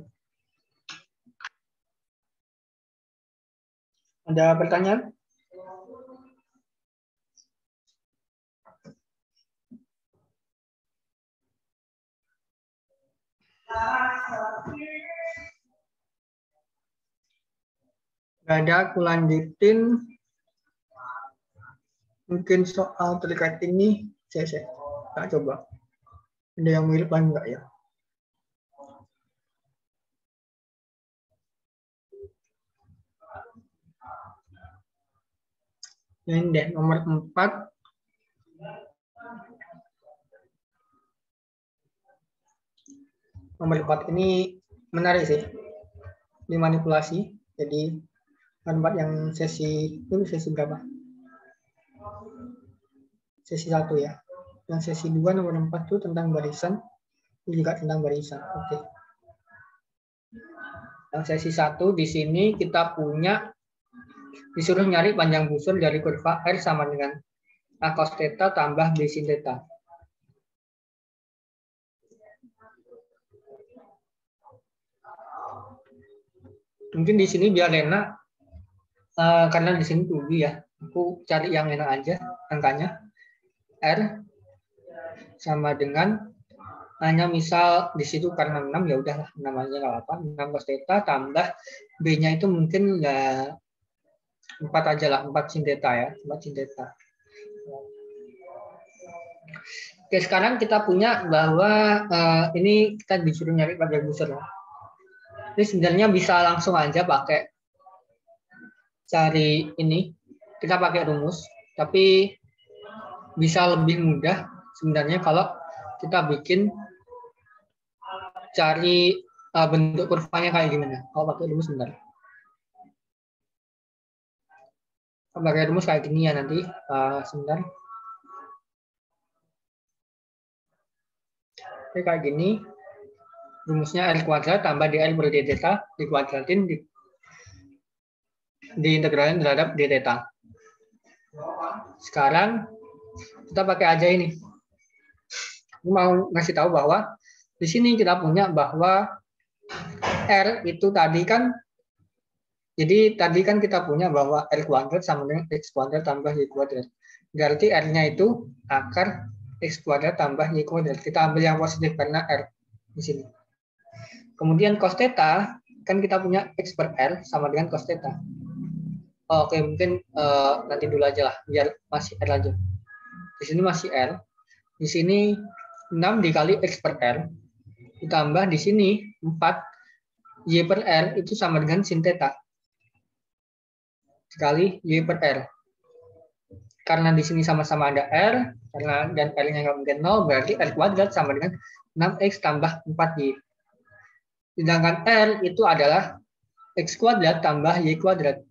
Ada pertanyaan? Nggak ada, aku lanjutin. Mungkin soal terkait ini, saya coba. Ada yang mirip kan enggak ya? Ini deh, nomor 4. Nomor 4 ini menarik sih. Dimanipulasi. Jadi, nomor 4 yang sesi, itu sesi berapa? Sesi 1 ya. Yang sesi 2 nomor 4 itu tentang barisan. Ini juga tentang barisan. Oke. Yang sesi 1 di sini kita punya disuruh nyari panjang busur dari kurva R sama dengan A cos theta tambah B sin theta. Mungkin di sini biar enak, karena di sini 2B ya, aku cari yang enak aja angkanya. R sama dengan hanya misal di situ karena 6 ya udahlah namanya nggak apa, 6 cos theta tambah B-nya itu mungkin ya 4 aja lah, 4 sin theta ya, 4 sin theta. Oke, sekarang kita punya bahwa ini kita disuruh nyari panjang busur. Ini sebenarnya bisa langsung aja pakai cari ini, kita pakai rumus, tapi bisa lebih mudah sebenarnya kalau kita bikin cari bentuk kurvanya kayak gimana. Kalau pakai rumus sebentar. Kalau pakai rumus kayak gini ya nanti, sebentar. Oke, kayak gini. Rumusnya R kuadrat tambah dr per d theta dikuadratin diintegralin terhadap d theta. Sekarang kita pakai aja ini. Ini mau ngasih tahu bahwa di sini kita punya bahwa R itu tadi kan, jadi tadi kan kita punya bahwa R kuadrat sama dengan X kuadrat tambah Y kuadrat. Berarti R-nya itu akar X kuadrat tambah Y kuadrat. Kita ambil yang positif karena R di sini. Kemudian cos theta, kan kita punya X per R sama dengan cos theta. Oke, mungkin nanti dulu aja lah, biar masih R aja. Di sini masih R. Di sini 6 dikali X per R. Ditambah di sini 4 Y per R itu sama dengan sin theta. Dikali Y per R. Karena di sini sama-sama ada R, karena dan R-nya nggak mungkin 0, berarti R kuadrat sama dengan 6X tambah 4Y. Sedangkan R itu adalah X kuadrat tambah Y kuadrat.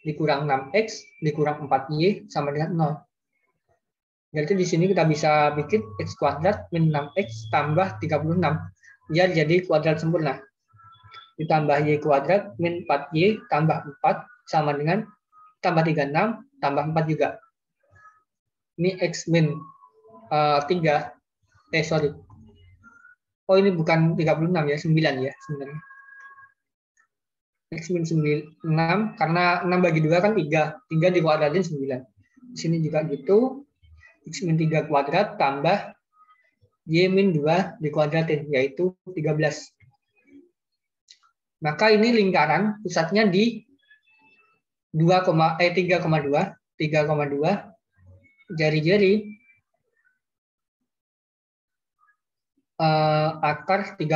Dikurang 6X, dikurang 4Y, sama dengan 0. Berarti di sini kita bisa bikin X kuadrat min 6X tambah 36. Biar jadi kuadrat sempurna. Ditambah Y kuadrat min 4Y tambah 4, sama dengan tambah 36, tambah 4 juga. Ini X min 3. Sorry. Oh, ini bukan 36 ya, 9 ya sebenarnya. X min 6, karena 6 bagi 2 kan 3. 3 dikuadratin 9. Di sini juga gitu. X min 3 kuadrat tambah Y min 2 dikuadratin, yaitu 13. Maka ini lingkaran pusatnya di 3,2. Jari-jari akar 13.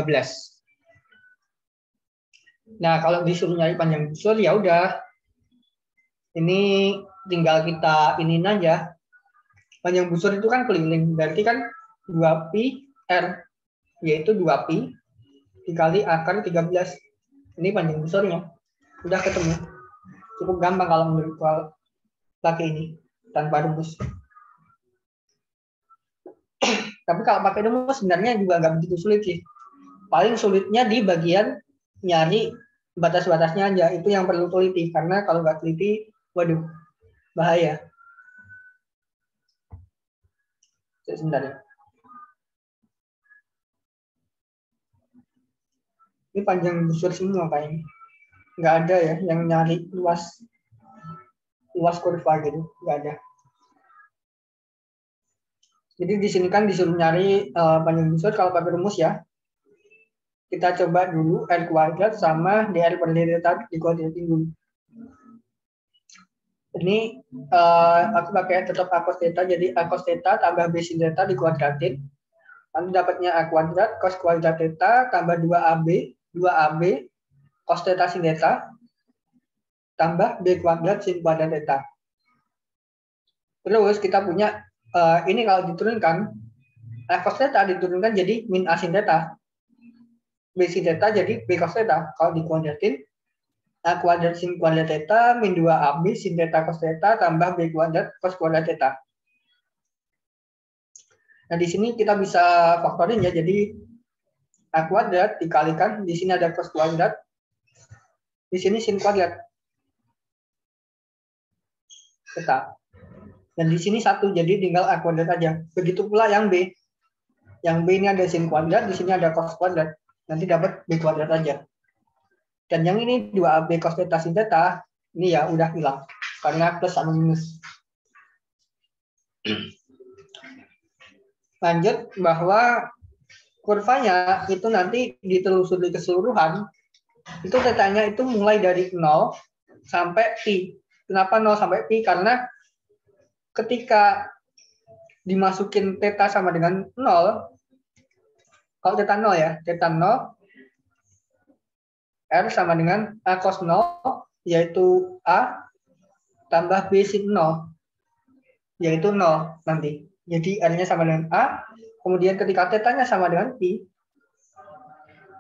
Nah, kalau disuruh nyari panjang busur ya udah. Ini tinggal kita iniin aja. Panjang busur itu kan keliling, berarti kan 2pi R, yaitu 2pi dikali akar 13. Ini panjang busurnya. Udah ketemu. Cukup gampang kalau menurut pakai ini tanpa rumus. Tapi kalau pakai rumus sebenarnya juga nggak begitu sulit sih. Paling sulitnya di bagian nyari batas-batasnya aja. Itu yang perlu teliti. Karena kalau nggak teliti, waduh, bahaya. Sebentar ya. Ini panjang busur semua kayaknya. Nggak ada ya yang nyari luas kurva gitu. Nggak ada. Jadi di sini kan disuruh nyari panjang busur kalau pakai rumus ya. Kita coba dulu R kuadrat sama dr per d theta dikuadratin dulu. Ini aku pakai tetap A cos theta, jadi A cos theta tambah B sin theta dikuadratin. Nanti dapatnya A kuadrat cos kuadrat theta tambah 2AB cos theta sin theta tambah B kuadrat sin kuadrat theta. Terus kita punya ini kalau diturunkan, A cos theta diturunkan jadi min A sin theta. B sin theta jadi B cos theta. Kalau dikuadratin, A kuadrat sin kuadrat theta min 2AB sin theta cos theta tambah B kuadrat cos kuadrat theta. Nah, di sini kita bisa faktorin ya. Jadi A kuadrat dikalikan, di sini ada cos kuadrat. Di sini sin kuadrat tetap. Dan di sini 1, jadi tinggal A kuadrat aja. Begitu pula yang B. Yang B ini ada sin kuadrat, di sini ada cos kuadrat. Nanti dapat B kuadrat aja. Dan yang ini 2AB cos theta sin theta, ini ya udah hilang. Karena plus sama minus. Lanjut, bahwa kurvanya itu nanti ditelusuri keseluruhan, itu tetanya itu mulai dari 0 sampai pi. Kenapa 0 sampai pi? Karena ketika dimasukin theta sama dengan 0, kalau theta 0 ya, theta 0, R sama dengan A cos 0, yaitu A tambah B sin 0, yaitu 0 nanti. Jadi R-nya sama dengan A, kemudian ketika theta-nya sama dengan pi,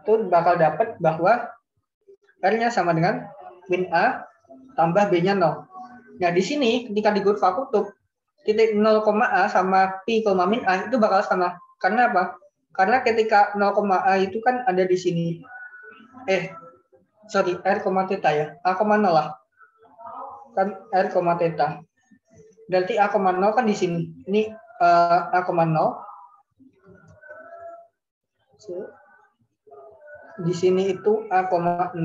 itu bakal dapat bahwa R-nya sama dengan min A tambah B-nya 0. Nah, di sini ketika di kurva kutub, titik 0, A sama pi, min A itu bakal sama. Karena apa? Karena ketika 0, A itu kan ada di sini. R, theta ya. A, 0 lah. Kan R, theta. Berarti A, 0 kan di sini. Ini A, 0. Di sini itu A, 0.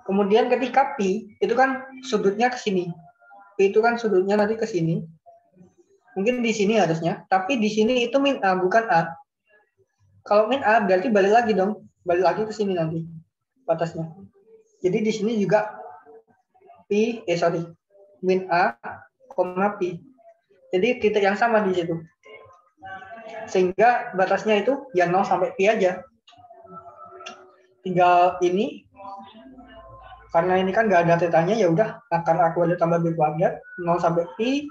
Kemudian ketika pi, itu kan sudutnya ke sini. Pi itu kan sudutnya nanti ke sini. Mungkin di sini harusnya. Tapi di sini itu min A, bukan A. Kalau min A berarti balik lagi dong. Balik lagi ke sini nanti batasnya. Jadi di sini juga min A, pi. Jadi titik yang sama di situ. Sehingga batasnya itu ya 0 sampai pi aja. Tinggal ini, karena ini kan nggak ada tetanya, ya udah akar A kuadrat tambah B kuadrat, 0 sampai pi,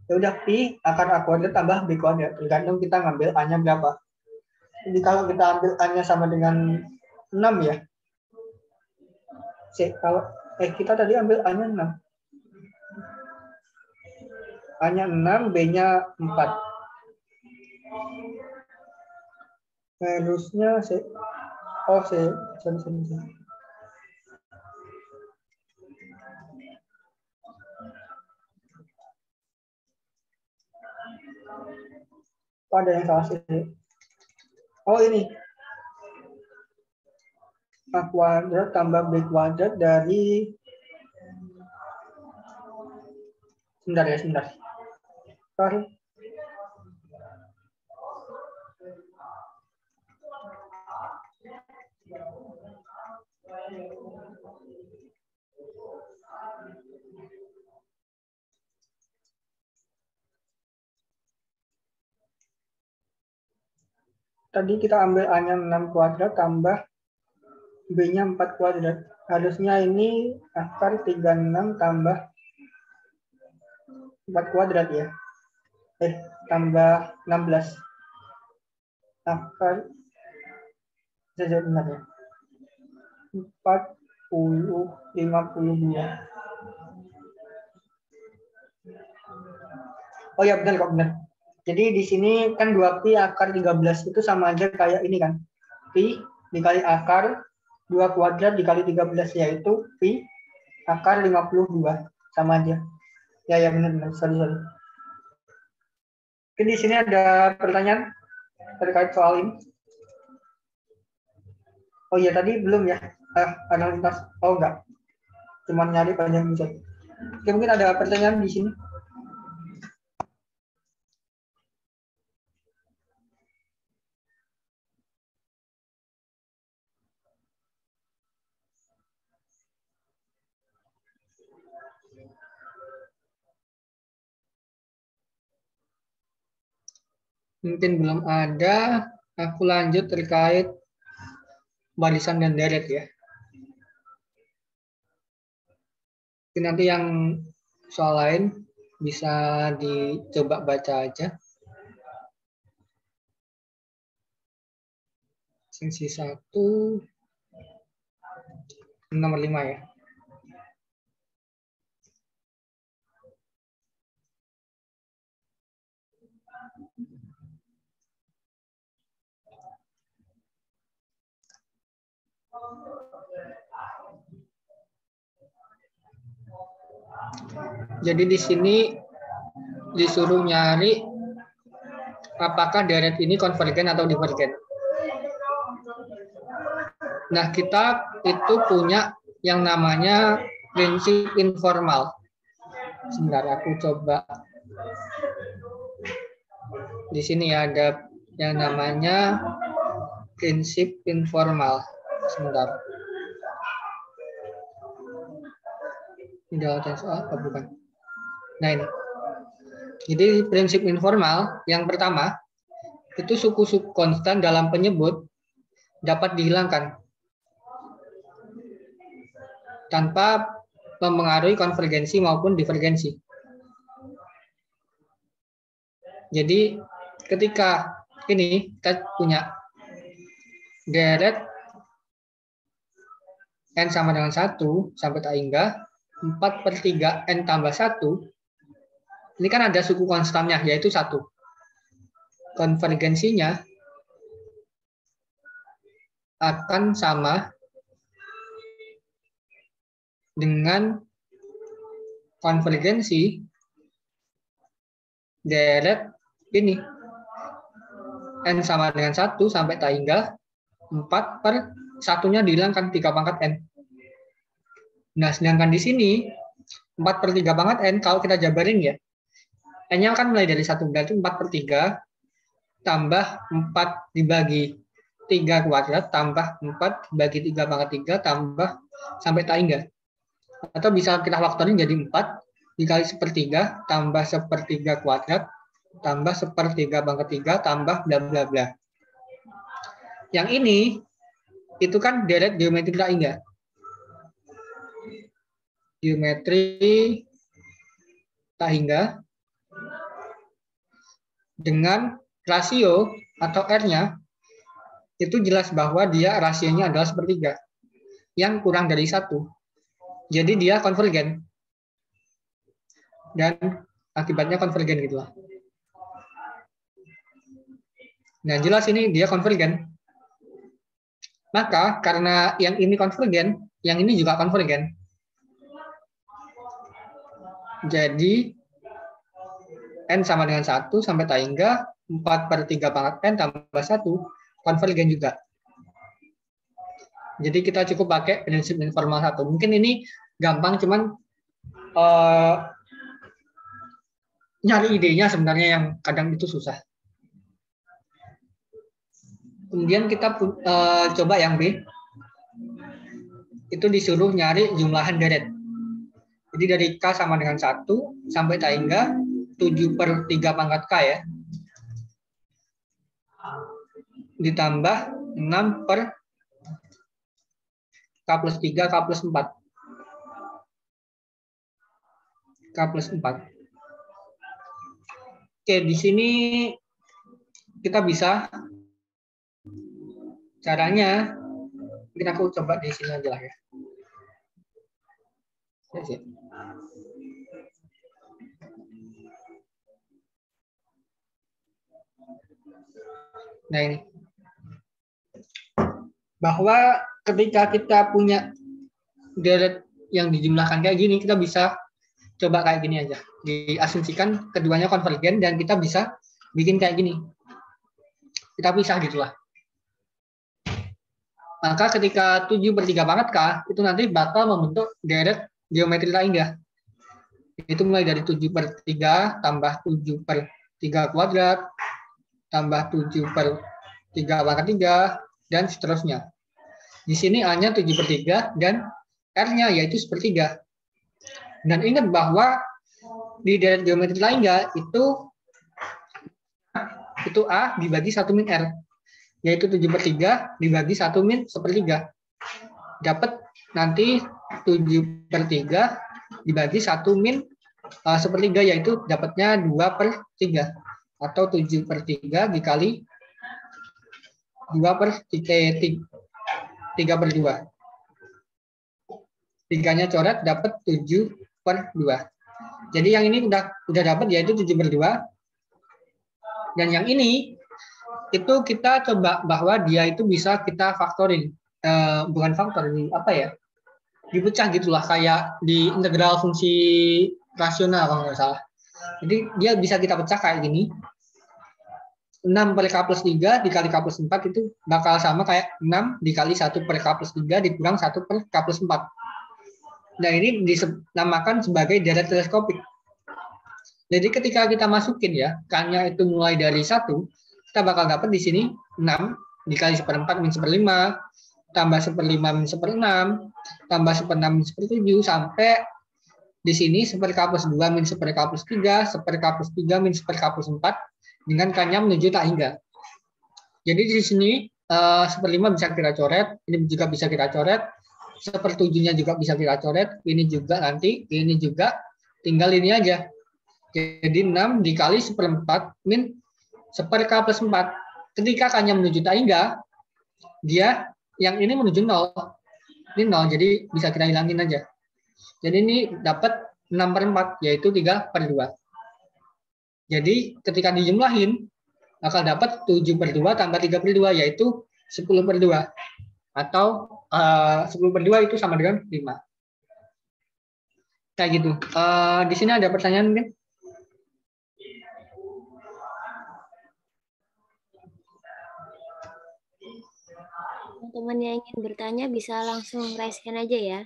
ya udah pi akar A kuadrat tambah B kuadrat. Tergantung kita ngambil A-nya berapa. Jadi kalau kita ambil A-nya sama dengan 6 ya. Kalau kita tadi ambil A-nya 6. A-nya 6, B-nya 4. Harusnya sorry. Oh, ada yang salah sih. Oh, ini. A kuadrat tambah B kuadrat dari... Sebentar. Sorry. Tadi kita ambil A-nya 6 kuadrat tambah B-nya 4 kuadrat. Harusnya ini akar 36 tambah 4 kuadrat ya. Tambah 16. Akar benar ya. 40, 52. Oh ya, benar kok, benar. Jadi di sini kan 2pi akar 13 itu sama aja kayak ini kan. Pi dikali akar 2 kuadrat dikali 13, yaitu pi akar 52. Sama aja. Ya benar. Sorry. Oke, di sini ada pertanyaan terkait soal ini. Oh iya, tadi belum ya. Analitas. Oh enggak. Cuma nyari panjang bisa. Oke, mungkin ada pertanyaan di sini. Mungkin belum ada. Aku lanjut terkait barisan dan deret ya. Nanti yang soal lain bisa dicoba baca aja. Seksi 1 nomor 5 ya. Jadi di sini disuruh nyari apakah deret ini konvergen atau divergen. Nah, kita itu punya yang namanya prinsip informal. Sebentar, aku coba. Di sini ada yang namanya prinsip informal. Sebentar. Ini ada soal apa bukan? Nah, ini. Jadi prinsip informal yang pertama itu suku-suku konstan dalam penyebut dapat dihilangkan tanpa mempengaruhi konvergensi maupun divergensi. Jadi ketika ini kita punya deret n sama dengan 1 sampai tak hingga 4/3 n tambah 1. Ini kan ada suku konstannya, yaitu 1. Konvergensinya akan sama dengan konvergensi deret ini. N sama dengan 1 sampai tak hingga 4/1-nya dihilangkan 3/n. Nah, sedangkan di sini 4/3/n kalau kita jabarin ya, N-nya kan mulai dari 1, berarti 4/3 tambah 4 dibagi 3 kuadrat tambah 4 dibagi 3/3 tambah sampai tak hingga. Atau bisa kita faktorin jadi 4 dikali 1/3 tambah 1/3 kuadrat tambah 1/3/3 tambah bla bla bla. Yang ini itu kan deret geometri tak hingga. Geometri tak hingga dengan rasio atau R-nya itu jelas bahwa dia rasionya adalah 1/3 yang kurang dari 1. Jadi dia konvergen. Dan akibatnya konvergen gitulah. Nah, jelas ini dia konvergen. Maka karena yang ini konvergen, yang ini juga konvergen. Jadi N sama dengan 1 sampai tak hingga 4/3/n tambah 1 konvergen juga. Jadi kita cukup pakai prinsip informal 1. Mungkin ini gampang, cuman nyari idenya sebenarnya yang kadang itu susah. Kemudian kita coba yang B. Itu disuruh nyari jumlahan deret. Jadi dari K sama dengan 1 sampai tak hingga 7/3 K ya. Ditambah 6/K+3 K+4. K+4. Oke, di sini kita bisa caranya, mungkin aku coba di sini aja lah ya. Nah ini, bahwa ketika kita punya deret yang dijumlahkan kayak gini, kita bisa coba kayak gini aja. Diasumsikan keduanya konvergen dan kita bisa bikin kayak gini. Kita pisah gitulah. Maka ketika 7/3 K itu nanti bakal membentuk deret geometri tak hingga. Itu mulai dari 7/3 tambah 7/3 kuadrat tambah 7/3 dan seterusnya. Di sini A-nya 7/3 dan R-nya yaitu 1/3. Dan ingat bahwa di deret geometri tak hingga itu A dibagi 1 min R, yaitu 7/3 dibagi 1 min 1/3. Dapat nanti 7/3 dibagi 1 min 1/3, yaitu dapatnya 2/3. Atau 7/3 dikali 3/2. 3-nya coret dapat 7/2. Jadi yang ini udah dapat yaitu 7/2. Dan yang ini itu kita coba bahwa dia itu bisa kita faktorin. Bukan faktor, apa ya? dipecah gitulah, kayak di integral fungsi rasional kalau nggak salah. Jadi dia bisa kita pecah kayak gini. 6 per K plus 3 dikali K plus 4 itu bakal sama kayak 6 dikali 1 per K plus 3 dikurang 1 per K plus 4. Nah, ini dinamakan sebagai deret teleskopik. Jadi ketika kita masukin ya, K-nya itu mulai dari 1, kita bakal dapat di sini 6 dikali 1/4 min 1/5, tambah 1/5 min 1/6, tambah 1/6 min 1/7, sampai di sini 1/K plus 2 min 1/K plus 3, 1/K plus 3 min 1/K plus 4, dengan K-nya menuju tak hingga. Jadi di sini 1/5 bisa kita coret, ini juga bisa kita coret, 1/7-nya juga bisa kita coret, ini juga nanti, ini juga, tinggal ini aja. Jadi 6 dikali 1/4 min 1/K plus 4. Ketika K-nya menuju tak hingga, dia yang ini menuju 0. Ini 0, jadi bisa kita hilangin aja. Jadi ini dapat 6/4, yaitu 3/2. Jadi ketika dijumlahin, bakal dapat 7/2 tambah 3/2, yaitu 10/2. Atau 10/2 itu sama dengan 5. Kayak gitu. Di sini ada pertanyaan mungkin? Teman-teman yang ingin bertanya bisa langsung raise hand aja ya.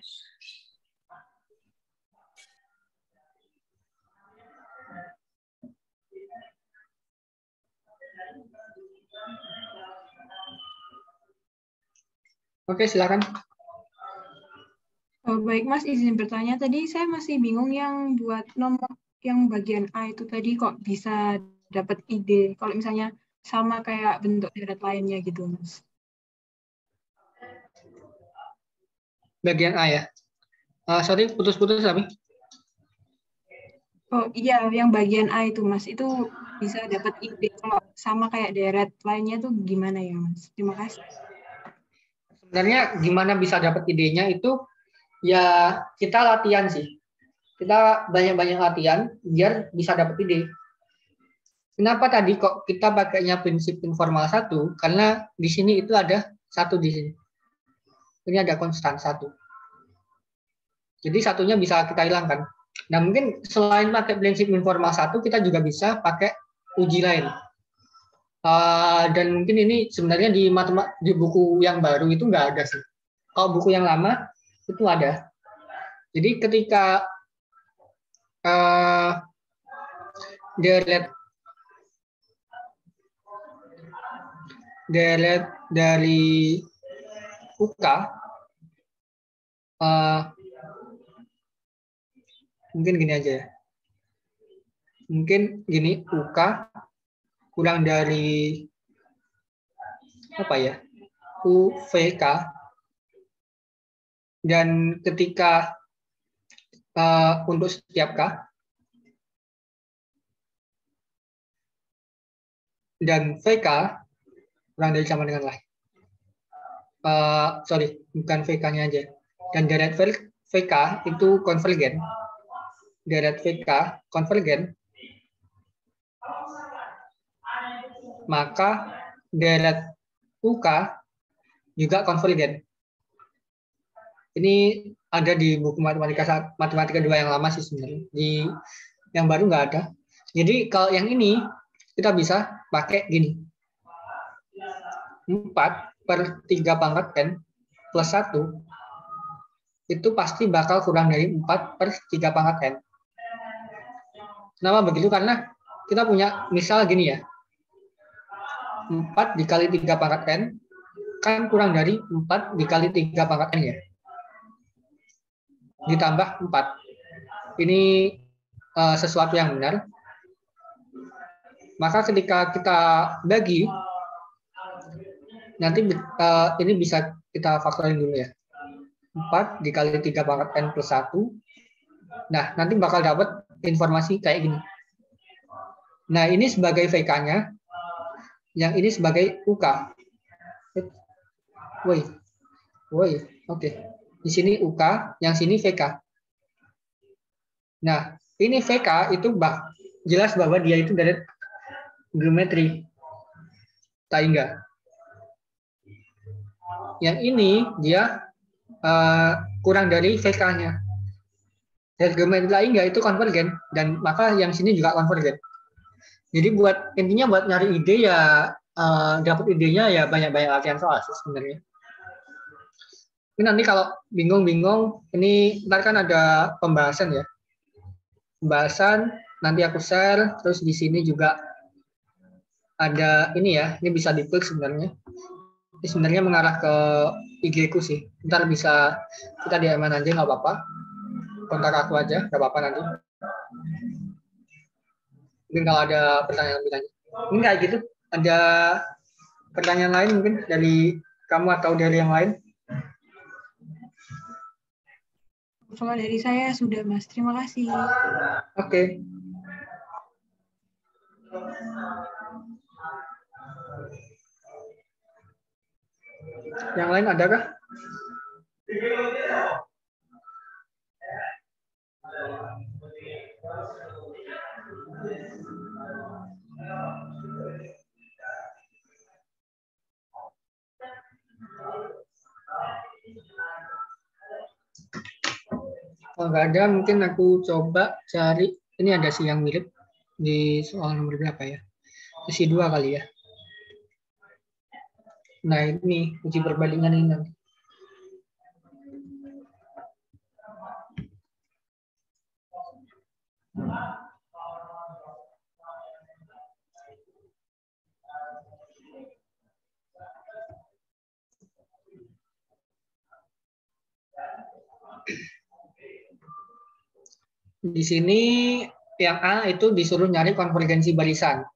Oke, silakan. Baik Mas, izin bertanya. Tadi saya masih bingung yang buat nomor yang bagian A itu tadi kok bisa dapat ide. Kalau misalnya sama kayak bentuk deret lainnya gitu, Mas. Bagian A ya. Sorry, putus-putus tapi. Oh iya, yang bagian A itu Mas, itu bisa dapat ide kalau sama kayak deret lainnya tuh gimana ya Mas? Terima kasih. Sebenarnya gimana bisa dapat idenya itu ya kita latihan sih. Kita banyak-banyak latihan biar bisa dapat ide. Kenapa tadi kok kita pakainya prinsip informal 1? Karena di sini itu ada 1 di sini. Ini ada konstan 1. Jadi 1-nya bisa kita hilangkan. Nah, mungkin selain pakai prinsip informal 1, kita juga bisa pakai uji lain. Dan mungkin ini sebenarnya di buku yang baru itu nggak ada sih. Kalau buku yang lama itu ada. Jadi ketika deret dari UK, mungkin gini aja ya. Mungkin gini, UK kurang dari apa ya, UVK, dan ketika untuk setiap K dan VK kurang dari sama dengan lain. Sorry, bukan VK-nya aja. Dan deret VK itu konvergen. Deret VK konvergen, maka deret UK juga konvergen. Ini ada di buku matematika 2 yang lama sih sebenarnya. Di yang baru nggak ada. Jadi kalau yang ini kita bisa pakai gini. 4/3 N plus 1 itu pasti bakal kurang dari 4/3 N. Kenapa begitu? Karena kita punya misal gini ya. 4 dikali 3 N kan kurang dari 4 dikali 3 N ya. Ditambah 4. Ini sesuatu yang benar. Maka ketika kita bagi, nanti ini bisa kita faktorin dulu ya. 4 dikali 3 N plus 1. Nah, nanti bakal dapat informasi kayak gini. Nah, ini sebagai VK-nya, yang ini sebagai UK. Woi, oke. Di sini UK, yang sini VK. Nah, ini VK itu jelas bahwa dia itu dari geometri tak hingga. Yang ini dia kurang dari VK-nya. Dan geometri hingga itu konvergen, dan maka yang sini juga konvergen. Jadi intinya buat nyari ide ya, dapat idenya ya banyak-banyak latihan soal sih sebenarnya. Ini nanti kalau bingung-bingung, ini ntar kan ada pembahasan ya. Pembahasan nanti aku share, terus di sini juga ada ini ya, ini bisa diklik sebenarnya. Ini sebenarnya mengarah ke IG ku sih. Ntar bisa kita DM-an aja nggak apa-apa. Kontak aku aja, nggak apa-apa nanti. Mungkin kalau ada pertanyaan lebih lanjut. Ini kayak gitu. Ada pertanyaan lain mungkin dari kamu atau dari yang lain? Kalau dari saya sudah, Mas. Terima kasih. Oke. Yang lain adakah? Kalau nggak ada, mungkin aku coba cari. Ini ada sih yang mirip di soal nomor berapa ya? Sesi 2 kali ya. Nah ini uji perbandingan ini nanti. Di sini yang A itu disuruh nyari konvergensi barisan.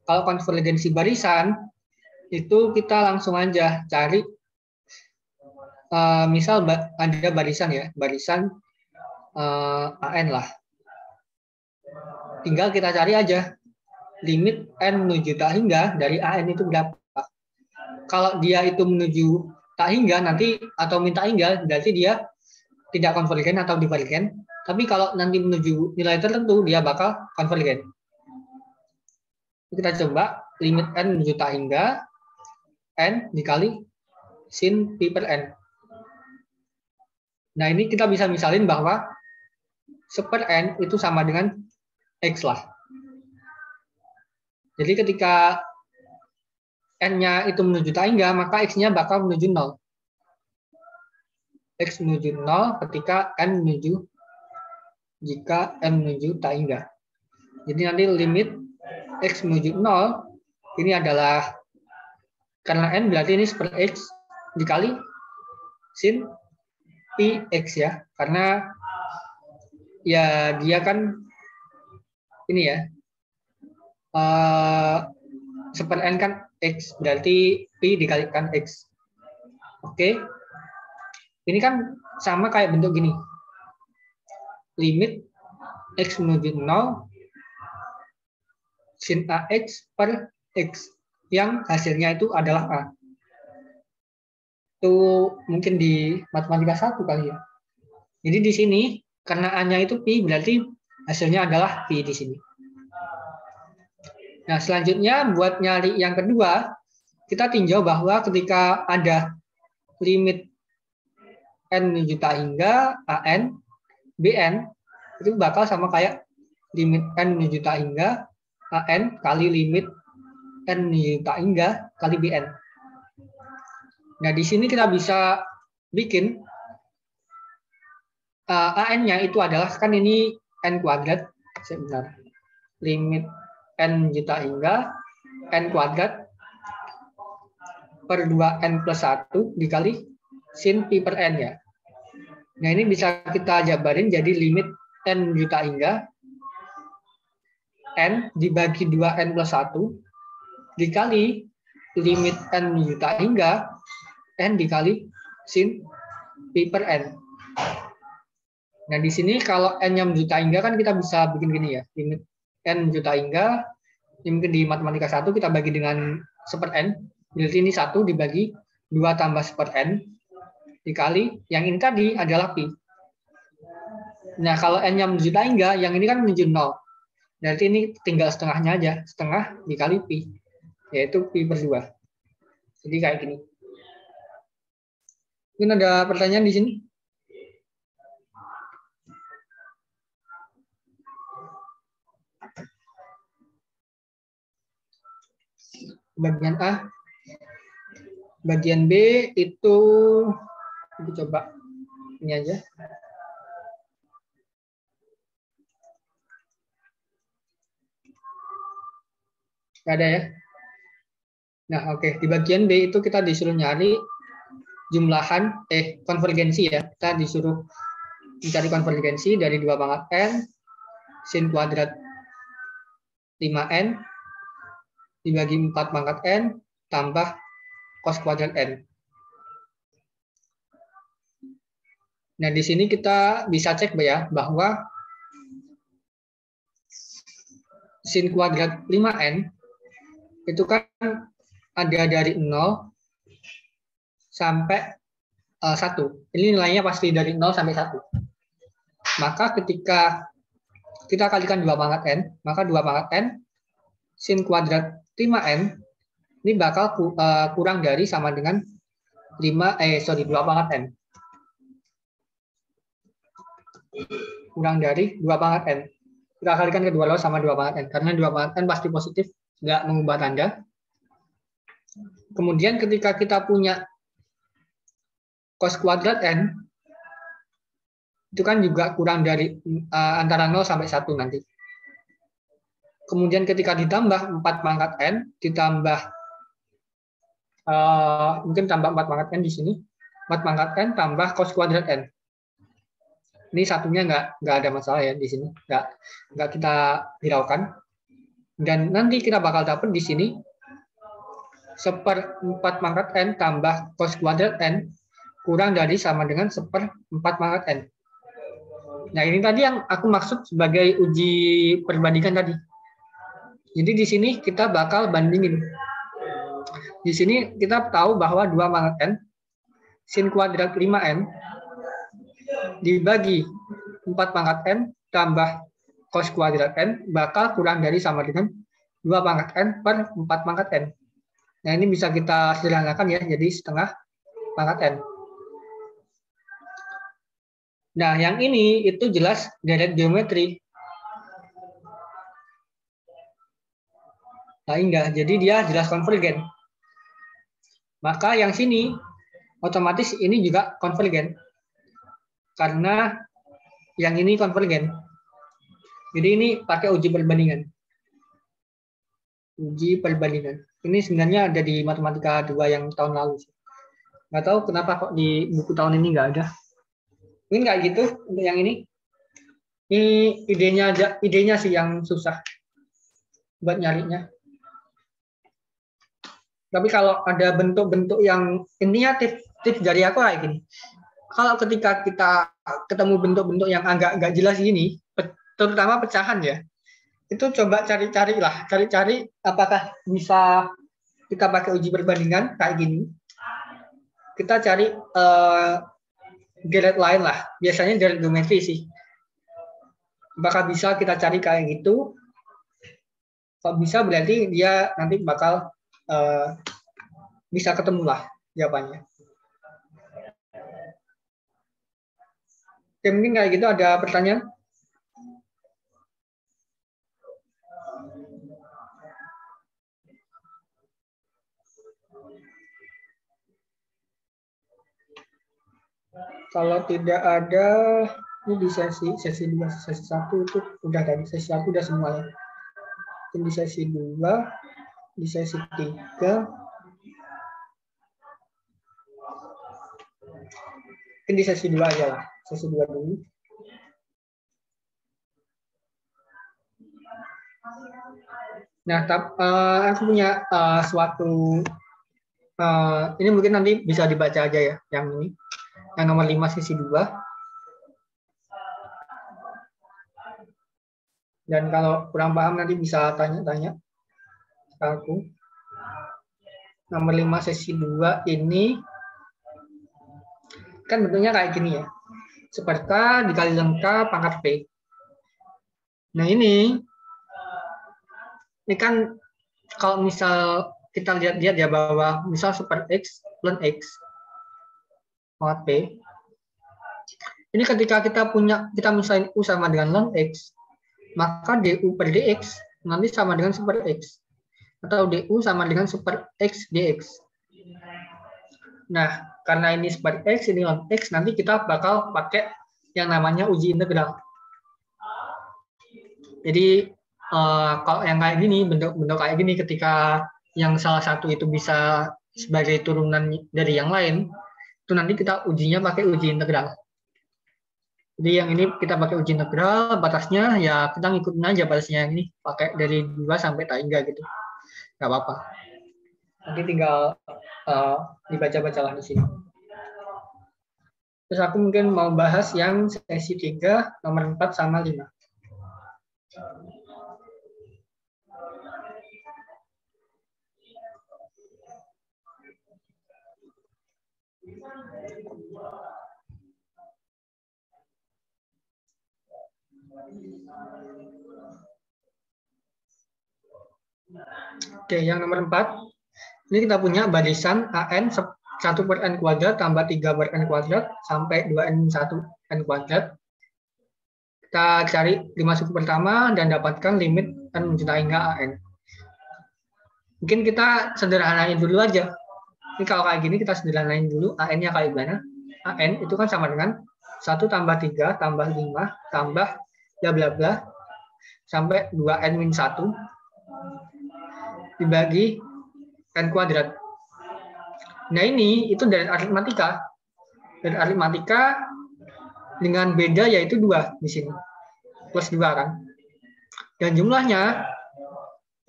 Kalau konvergensi barisan itu kita langsung aja cari, misal ada barisan ya, barisan AN lah. Tinggal kita cari aja limit N menuju tak hingga dari AN itu berapa. Kalau dia itu menuju tak hingga nanti atau minta hingga, berarti dia tidak konvergen atau divergen. Tapi kalau nanti menuju nilai tertentu, dia bakal konvergen. Kita coba limit N menuju tak hingga, N dikali sin pi per N. Nah, ini kita bisa misalin bahwa seper N itu sama dengan X lah. Jadi ketika N-nya itu menuju tak hingga, maka X-nya bakal menuju 0. X menuju 0 ketika N menuju, jika N menuju tak hingga. Jadi nanti limit X menuju 0, ini adalah, karena N berarti ini seper X dikali sin pi X ya. Karena ya dia kan ini ya, seper N kan X, berarti pi dikalikan X. Oke. Ini kan sama kayak bentuk gini. Limit X menuju 0 sin AX per X, yang hasilnya itu adalah A. Itu mungkin di matematika 1 kali ya. Jadi di sini karena A-nya itu pi, berarti hasilnya adalah pi di sini. Nah, selanjutnya buat nyari yang kedua, kita tinjau bahwa ketika ada limit N menuju tak hingga AN, BN, itu bakal sama kayak limit N menuju tak hingga AN kali limit N menuju tak hingga kali BN. Nah, di sini kita bisa bikin AN-nya itu adalah, kan ini N kuadrat, sebentar, limit N menuju tak hingga N kuadrat per 2N plus 1 dikali sin pi per N ya. Nah, ini bisa kita jabarin jadi limit N menuju tak hingga N dibagi 2N plus 1 dikali limit N menuju tak hingga N dikali sin pi per N. Nah, di sini kalau N-nya menuju tak hingga kan kita bisa bikin gini ya, limit N menuju tak hingga, ini mungkin di matematika 1 kita bagi dengan seper N, berarti ini 1 dibagi 2 tambah seper N dikali yang ini tadi adalah pi. Nah, kalau N-nya menuju tak hingga, yang ini kan menuju 0. Berarti ini tinggal setengahnya aja, setengah dikali pi, yaitu pi per 2. Jadi kayak gini. Mungkin ada pertanyaan di sini? bagian A. Bagian B itu coba ini aja. Nggak ada ya. Nah, oke. Di bagian B itu kita disuruh nyari jumlahan konvergensi ya. Kita disuruh mencari konvergensi dari 2 pangkat n sin kuadrat 5n dibagi 4 pangkat n tambah cos kuadrat n. Nah, di sini kita bisa cek ya bahwa sin kuadrat 5n itu kan ada dari 0 sampai 1. Ini nilainya pasti dari 0 sampai 1. Maka ketika kita kalikan 2 pangkat n, maka 2 pangkat n sin kuadrat 5n ini bakal kurang dari sama dengan 2 pangkat n. Kurang dari 2 pangkat n. Kita kalikan kedua lawan sama 2 pangkat n. Karena 2 pangkat n pasti positif, nggak mengubah tanda. Kemudian ketika kita punya cos kuadrat n, itu kan juga kurang dari antara 0 sampai 1 nanti. Kemudian ketika ditambah 4 pangkat n, ditambah mungkin tambah 4 pangkat n di sini, 4 pangkat n tambah cos kuadrat n. Ini satunya nggak ada masalah ya di sini, nggak kita hiraukan. Dan nanti kita bakal dapat di sini 1/4 pangkat n tambah cos kuadrat n kurang dari sama dengan 1/4 pangkat n. Nah, ini tadi yang aku maksud sebagai uji perbandingan tadi. Jadi di sini kita bakal bandingin. Di sini kita tahu bahwa 2 pangkat n sin kuadrat 5n dibagi 4 pangkat n tambah cos kuadrat n bakal kurang dari sama dengan 2 pangkat n per 4 pangkat n. Nah, ini bisa kita sederhanakan ya, jadi setengah pangkat n. Nah, yang ini itu jelas deret geometri. Nah, enggak, jadi dia jelas konvergen. Maka yang sini otomatis ini juga konvergen. Karena yang ini konvergen. Jadi ini pakai uji perbandingan. Uji perbandingan. Ini sebenarnya ada di matematika 2 yang tahun lalu. Nggak tahu kenapa kok di buku tahun ini nggak ada. Ini nggak gitu untuk yang ini. Ini idenya sih yang susah buat nyarinya. Tapi kalau ada bentuk-bentuk yang intinya tips dari aku kayak gini. Kalau ketika kita ketemu bentuk-bentuk yang agak jelas ini, terutama pecahan ya, itu coba cari-cari apakah bisa kita pakai uji perbandingan kayak gini. Kita cari deret lain lah, biasanya deret geometri sih. Apakah bisa kita cari kayak gitu? Kalau bisa berarti dia nanti bakal bisa ketemu lah jawabannya. Oke, mungkin kayak gitu. Ada pertanyaan? Kalau tidak ada, ini di sesi 2, sesi 1 itu udah tadi, sesi 1 udah semuanya. Ini di sesi 2, di sesi 3, mungkin di sesi 2 aja lah, sesi 2 dulu. Nah, aku punya suatu, ini mungkin nanti bisa dibaca aja ya, yang ini. Yang nomor 5 sesi 2. Dan kalau kurang paham nanti bisa tanya-tanya ke aku. Nomor 5 sesi 2 ini kan bentuknya kayak gini ya. Seperti dikali lengkap pangkat P. Nah, ini kan kalau misal kita lihat ya bawah, misal super X ln X pangkat P. Ini ketika kita misalnya U sama dengan ln X, maka DU per DX nanti sama dengan super X. atau du sama dengan super x dx. Nah, karena ini super x, ini ln x, nanti kita bakal pakai yang namanya uji integral. Jadi kalau yang kayak gini, bentuk kayak gini, ketika yang salah satu itu bisa sebagai turunan dari yang lain, itu nanti kita ujinya pakai uji integral. Jadi yang ini kita pakai uji integral, batasnya ya kita ngikutin aja batasnya yang ini, pakai dari 2 sampai 3 gitu. Nggak apa-apa. Nanti tinggal dibaca-baca lah di sini. Terus aku mungkin mau bahas yang sesi 3, nomor 4 sama 5. Oke, yang nomor 4. Ini kita punya barisan AN 1 per N kuadrat tambah 3 per N kuadrat sampai 2N 1 N kuadrat. Kita cari 5 suku pertama dan dapatkan limit N menjuta hingga AN. Mungkin kita sederhanain dulu aja. Ini kalau kayak gini kita sederhanain dulu. AN-nya kayak gimana? AN itu kan sama dengan 1 tambah 3 tambah 5 tambah bla bla bla sampai 2N min 1 dibagi N kuadrat. Nah ini itu dari aritmatika. Dari aritmatika dengan beda yaitu 2 di sini. Plus 2 kan. Dan jumlahnya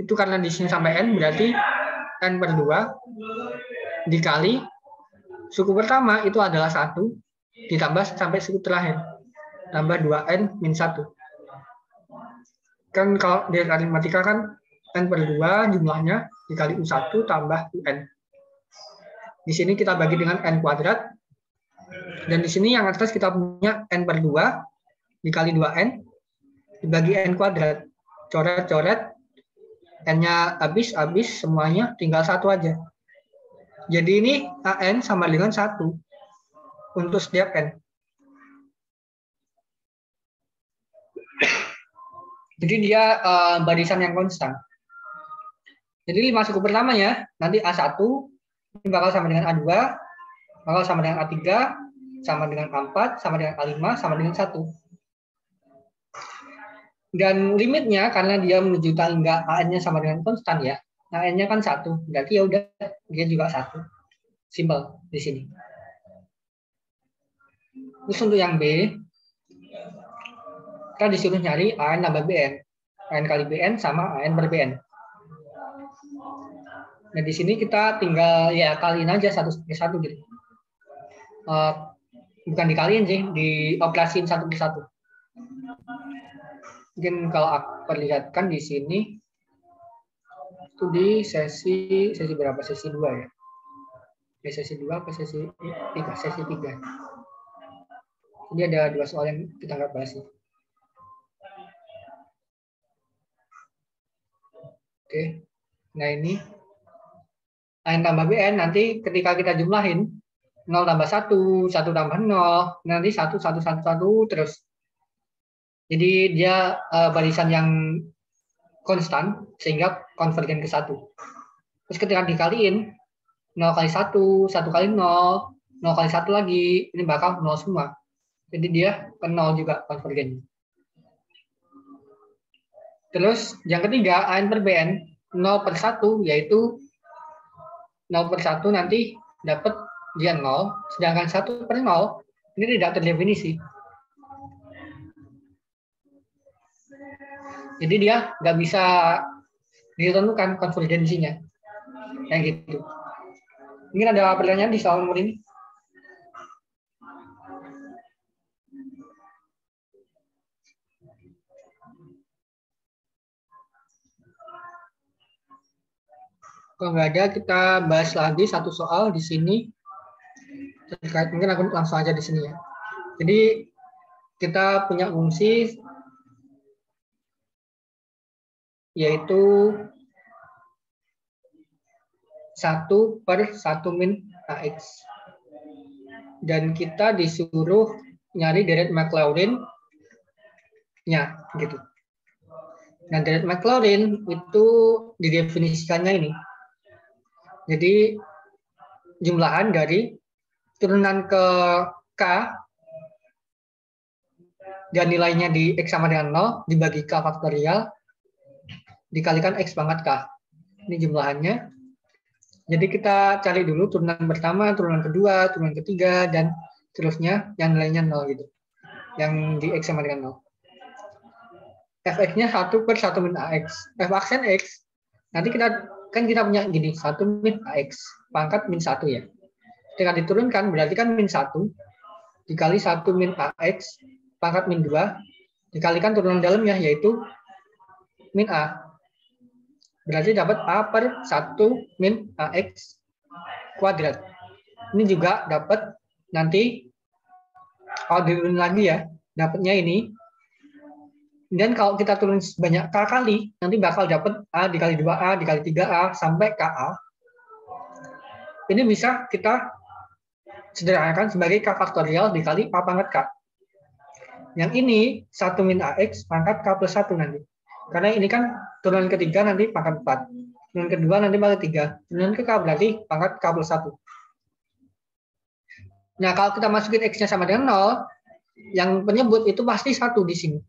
itu karena di sini sampai N berarti N per 2 dikali suku pertama itu adalah 1 ditambah sampai suku terakhir. Tambah 2N min 1. Kan kalau dari aritmatika kan N per 2 jumlahnya dikali U1 tambah UN. Di sini kita bagi dengan N kuadrat. Dan di sini yang atas kita punya N per 2 dikali 2N dibagi N kuadrat. Coret-coret. N-nya habis semuanya tinggal 1 aja. Jadi ini AN sama dengan 1 untuk setiap N. Jadi dia barisan yang konstan. Jadi 5 suku pertamanya nanti A1 ini bakal sama dengan A2, bakal sama dengan A3, sama dengan A4, sama dengan A5, sama dengan 1. Dan limitnya karena dia menuju tangga AN-nya sama dengan konstan ya. AN-nya kan 1, berarti ya udah dia juga 1. Simple di sini. Terus untuk yang B, kita disuruh nyari AN tambah BN. AN kali BN sama AN per BN. Nah di sini kita tinggal ya kaliin aja 1 per 1 gitu. Bukan dikaliin sih, dioperasiin 1 per 1. Mungkin kalau aku perlihatkan di sini itu di sesi berapa? Sesi 2 ya. Di sesi 2 ke sesi 3? Sesi 3. Ini ada 2 soal yang kita nggak bahas. Oke. Nah ini AN tambah BN nanti ketika kita jumlahin 0 tambah 1, 1 tambah 0, nanti 1, 1, 1, 1 terus. Jadi dia barisan yang konstan sehingga konvergen ke 1. Terus ketika dikaliin 0 kali 1, 1 kali 0, 0 kali 1 lagi, ini bakal 0 semua. Jadi dia ke 0 juga konvergennya. Terus yang ketiga AN per BN 0 per 1 yaitu 0 per 1 nanti dapat dia 0, sedangkan 1 per 0 ini tidak terdefinisi. Jadi dia nggak bisa ditentukan konvergensinya. Kayak gitu. Mungkin ada pertanyaan di soal nomor ini? Kalau nggak ada, kita bahas lagi satu soal di sini. Terkait, mungkin aku langsung aja di sini ya. Jadi kita punya fungsi yaitu 1 per 1 min AX. Dan kita disuruh nyari deret Maclaurin-nya gitu. Nah, dari Maclaurin itu didefinisikannya ini. Jadi jumlahan dari turunan ke K dan nilainya di X sama dengan 0 dibagi K faktorial dikalikan X pangkat K. Ini jumlahannya. Jadi kita cari dulu turunan pertama, turunan kedua, turunan ketiga, dan seterusnya yang nilainya 0 gitu. Yang di X sama dengan 0. Fx-nya 1 per 1 min AX. F aksen X, nanti kita punya gini, 1 min AX, pangkat min 1 ya. Ketika diturunkan, berarti kan min 1, dikali 1 min AX, pangkat min 2, dikalikan turunan dalamnya, yaitu min A. Berarti dapat A per 1 min AX kuadrat. Ini juga dapat nanti, kalau diturunin lagi ya, dapatnya ini. Dan kalau kita turun sebanyak K kali, nanti bakal dapat A dikali 2A dikali 3A sampai KA. Ini bisa kita sederhanakan sebagai K faktorial dikali A pangkat K. Yang ini 1 min AX pangkat K plus 1 nanti. Karena ini kan turunan ketiga nanti pangkat 4. Turunan kedua nanti pangkat 3. Turunan ke K berarti pangkat K plus 1. Nah, kalau kita masukin X-nya sama dengan 0, yang penyebut itu pasti 1 di sini.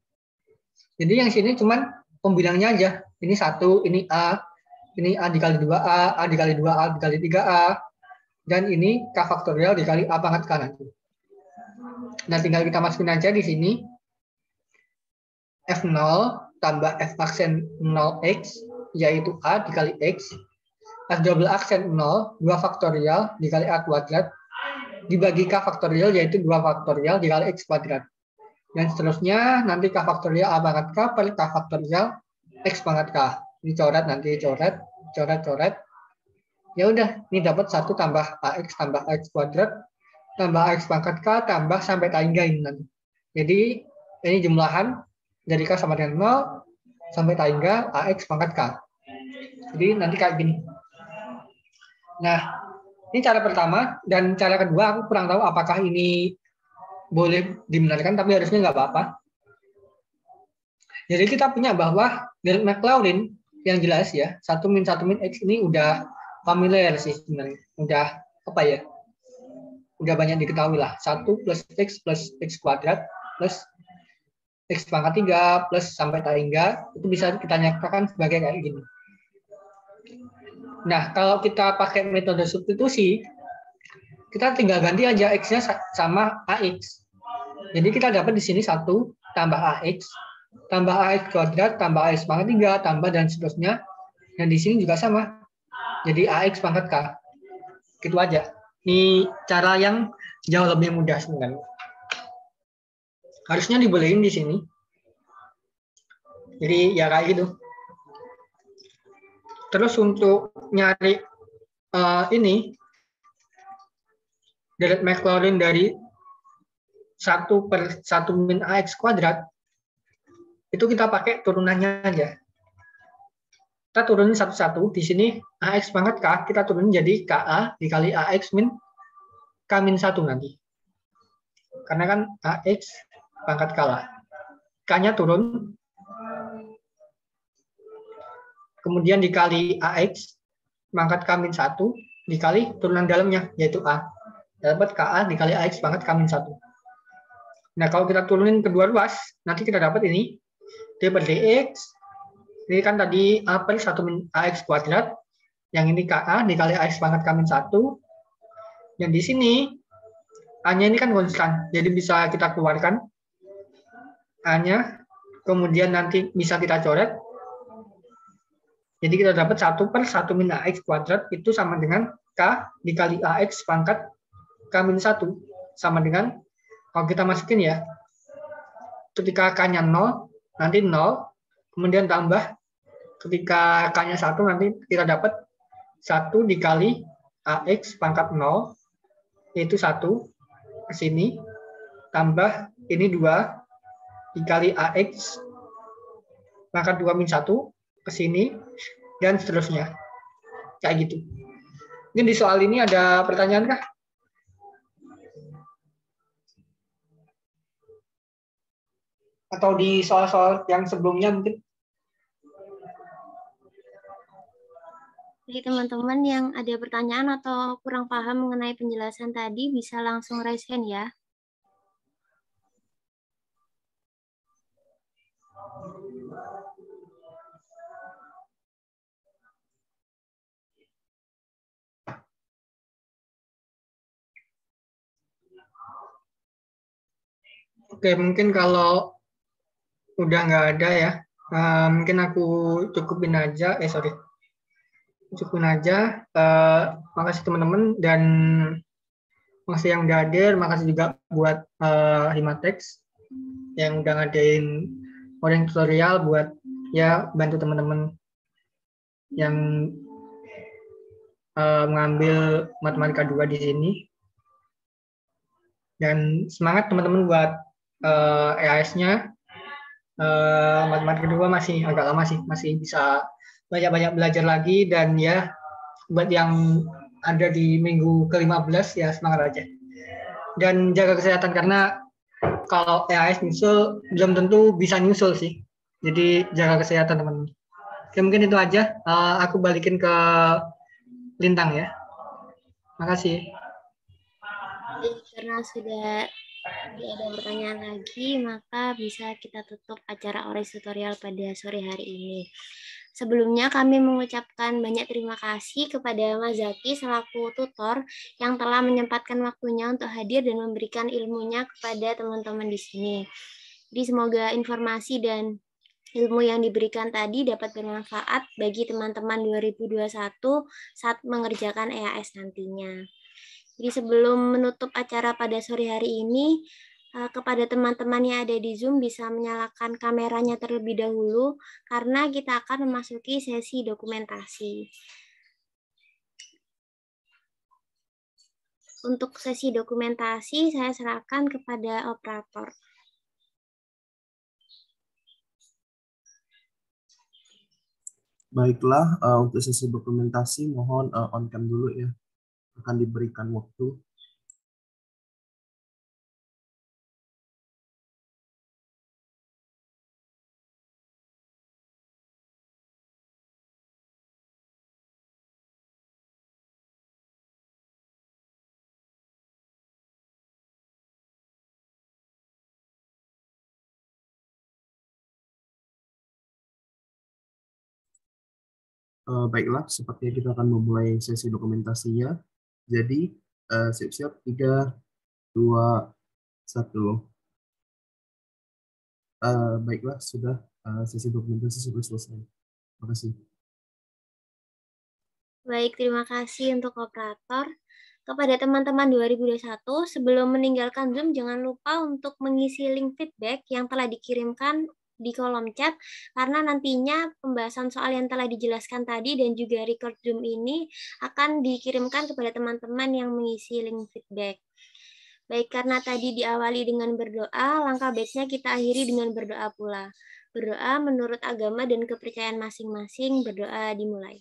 Jadi yang sini cuman pembilangnya aja. Ini 1, ini A dikali 2A, A dikali 2A dikali 3A, dan ini K faktorial dikali A pangkat K nanti. Nah, tinggal kita masukin aja di sini. F0 tambah F aksen 0X, yaitu A dikali X, F double aksen 0, 2 faktorial dikali A kuadrat, dibagi K faktorial, yaitu 2 faktorial dikali X kuadrat. Dan seterusnya nanti K faktorial A pangkat K per K faktorial X pangkat K. Ini coret nanti, coret. Ya udah, ini dapat 1 tambah AX tambah AX kuadrat tambah AX pangkat K tambah sampai K hingga ini nanti. Jadi ini jumlahan dari K sama dengan 0 sampai K hingga AX pangkat K. Jadi nanti kayak gini. Nah, ini cara pertama, dan cara kedua aku kurang tahu apakah ini boleh dibenarkan, tapi harusnya nggak apa-apa. Jadi kita punya bahwa dari Maclaurin yang jelas ya, 1 min X ini udah familiar sih sebenarnya. Udah apa ya? Udah banyak diketahui lah. 1 plus X kuadrat plus X pangkat 3 plus sampai tak hingga, itu bisa kita nyatakan sebagai kayak gini. Nah, kalau kita pakai metode substitusi, kita tinggal ganti aja X-nya sama AX. Jadi kita dapat di sini 1 tambah AX kuadrat tambah AX pangkat 3 tambah dan seterusnya. Dan di sini juga sama. Jadi AX pangkat K. Gitu aja. Ini cara yang jauh lebih mudah sebenarnya. Harusnya dibolehin di sini. Jadi ya kayak gitu. Terus untuk nyari ini deret Maclaurin dari 1 per 1 min AX kuadrat, itu kita pakai turunannya aja. Kita turunin satu-satu. Di sini AX pangkat K, kita turunin jadi KA dikali AX min K min 1 nanti. Karena kan AX pangkat K lah. K-nya turun. Kemudian dikali AX pangkat K min 1 dikali turunan dalamnya, yaitu A. Dapat KA dikali AX pangkat K min 1. Nah, kalau kita turunin kedua ruas, nanti kita dapat ini. D per DX. Ini kan tadi A per 1 min AX kuadrat. Yang ini KA dikali AX pangkat K min 1. Dan di sini, A-nya ini kan konstan. Jadi bisa kita keluarkan A-nya. Kemudian nanti bisa kita coret. Jadi kita dapat 1 per 1 min AX kuadrat. Itu sama dengan K dikali AX pangkat K min 1. Sama dengan, kalau kita masukin ya, ketika K-nya 0, nanti 0, kemudian tambah, ketika K-nya 1, nanti kita dapat 1 dikali AX pangkat 0, yaitu 1, ke sini, tambah ini 2, dikali AX pangkat 2 min 1, ke sini, dan seterusnya. Kayak gitu. Mungkin di soal ini ada pertanyaan kah? Atau di soal-soal yang sebelumnya mungkin? Jadi teman-teman yang ada pertanyaan atau kurang paham mengenai penjelasan tadi bisa langsung raise hand ya. Oke, mungkin kalau udah nggak ada ya, mungkin aku cukupin aja. Cukupin aja. Makasih teman-teman dan makasih yang udah hadir. Makasih juga buat Himatex yang udah ngadain orang tutorial buat ya bantu teman-teman yang mengambil matematika 2 di sini. Dan semangat teman-teman buat EAS-nya. Matematika 2 masih agak lama sih, masih bisa banyak-banyak belajar lagi, dan ya buat yang ada di minggu ke-15 ya semangat aja. Dan jaga kesehatan karena kalau EAS nyusul belum tentu bisa nyusul sih. Jadi jaga kesehatan teman-teman. Oke, mungkin itu aja. Aku balikin ke Lintang ya. Makasih. Karena sudah tidak ada pertanyaan lagi, maka bisa kita tutup acara ORES tutorial pada sore hari ini. Sebelumnya kami mengucapkan banyak terima kasih kepada Mas Zaki selaku tutor yang telah menyempatkan waktunya untuk hadir dan memberikan ilmunya kepada teman-teman di sini. Jadi semoga informasi dan ilmu yang diberikan tadi dapat bermanfaat bagi teman-teman 2021 saat mengerjakan EAS nantinya. Jadi sebelum menutup acara pada sore hari ini, kepada teman-teman yang ada di Zoom bisa menyalakan kameranya terlebih dahulu karena kita akan memasuki sesi dokumentasi. Untuk sesi dokumentasi saya serahkan kepada operator. Baiklah, untuk sesi dokumentasi mohon on cam dulu ya. Akan diberikan waktu. Baiklah, sepertinya kita akan memulai sesi dokumentasinya. Jadi, siap-siap 3, 2, 1. Baiklah, sudah sesi dokumentasi sudah selesai. Terima kasih. Baik, terima kasih untuk operator. Kepada teman-teman 2021, sebelum meninggalkan Zoom, jangan lupa untuk mengisi link feedback yang telah dikirimkan di kolom chat, karena nantinya pembahasan soal yang telah dijelaskan tadi dan juga record Zoom ini akan dikirimkan kepada teman-teman yang mengisi link feedback. Baik, karena tadi diawali dengan berdoa, langkah baiknya kita akhiri dengan berdoa pula. Berdoa menurut agama dan kepercayaan masing-masing, berdoa dimulai.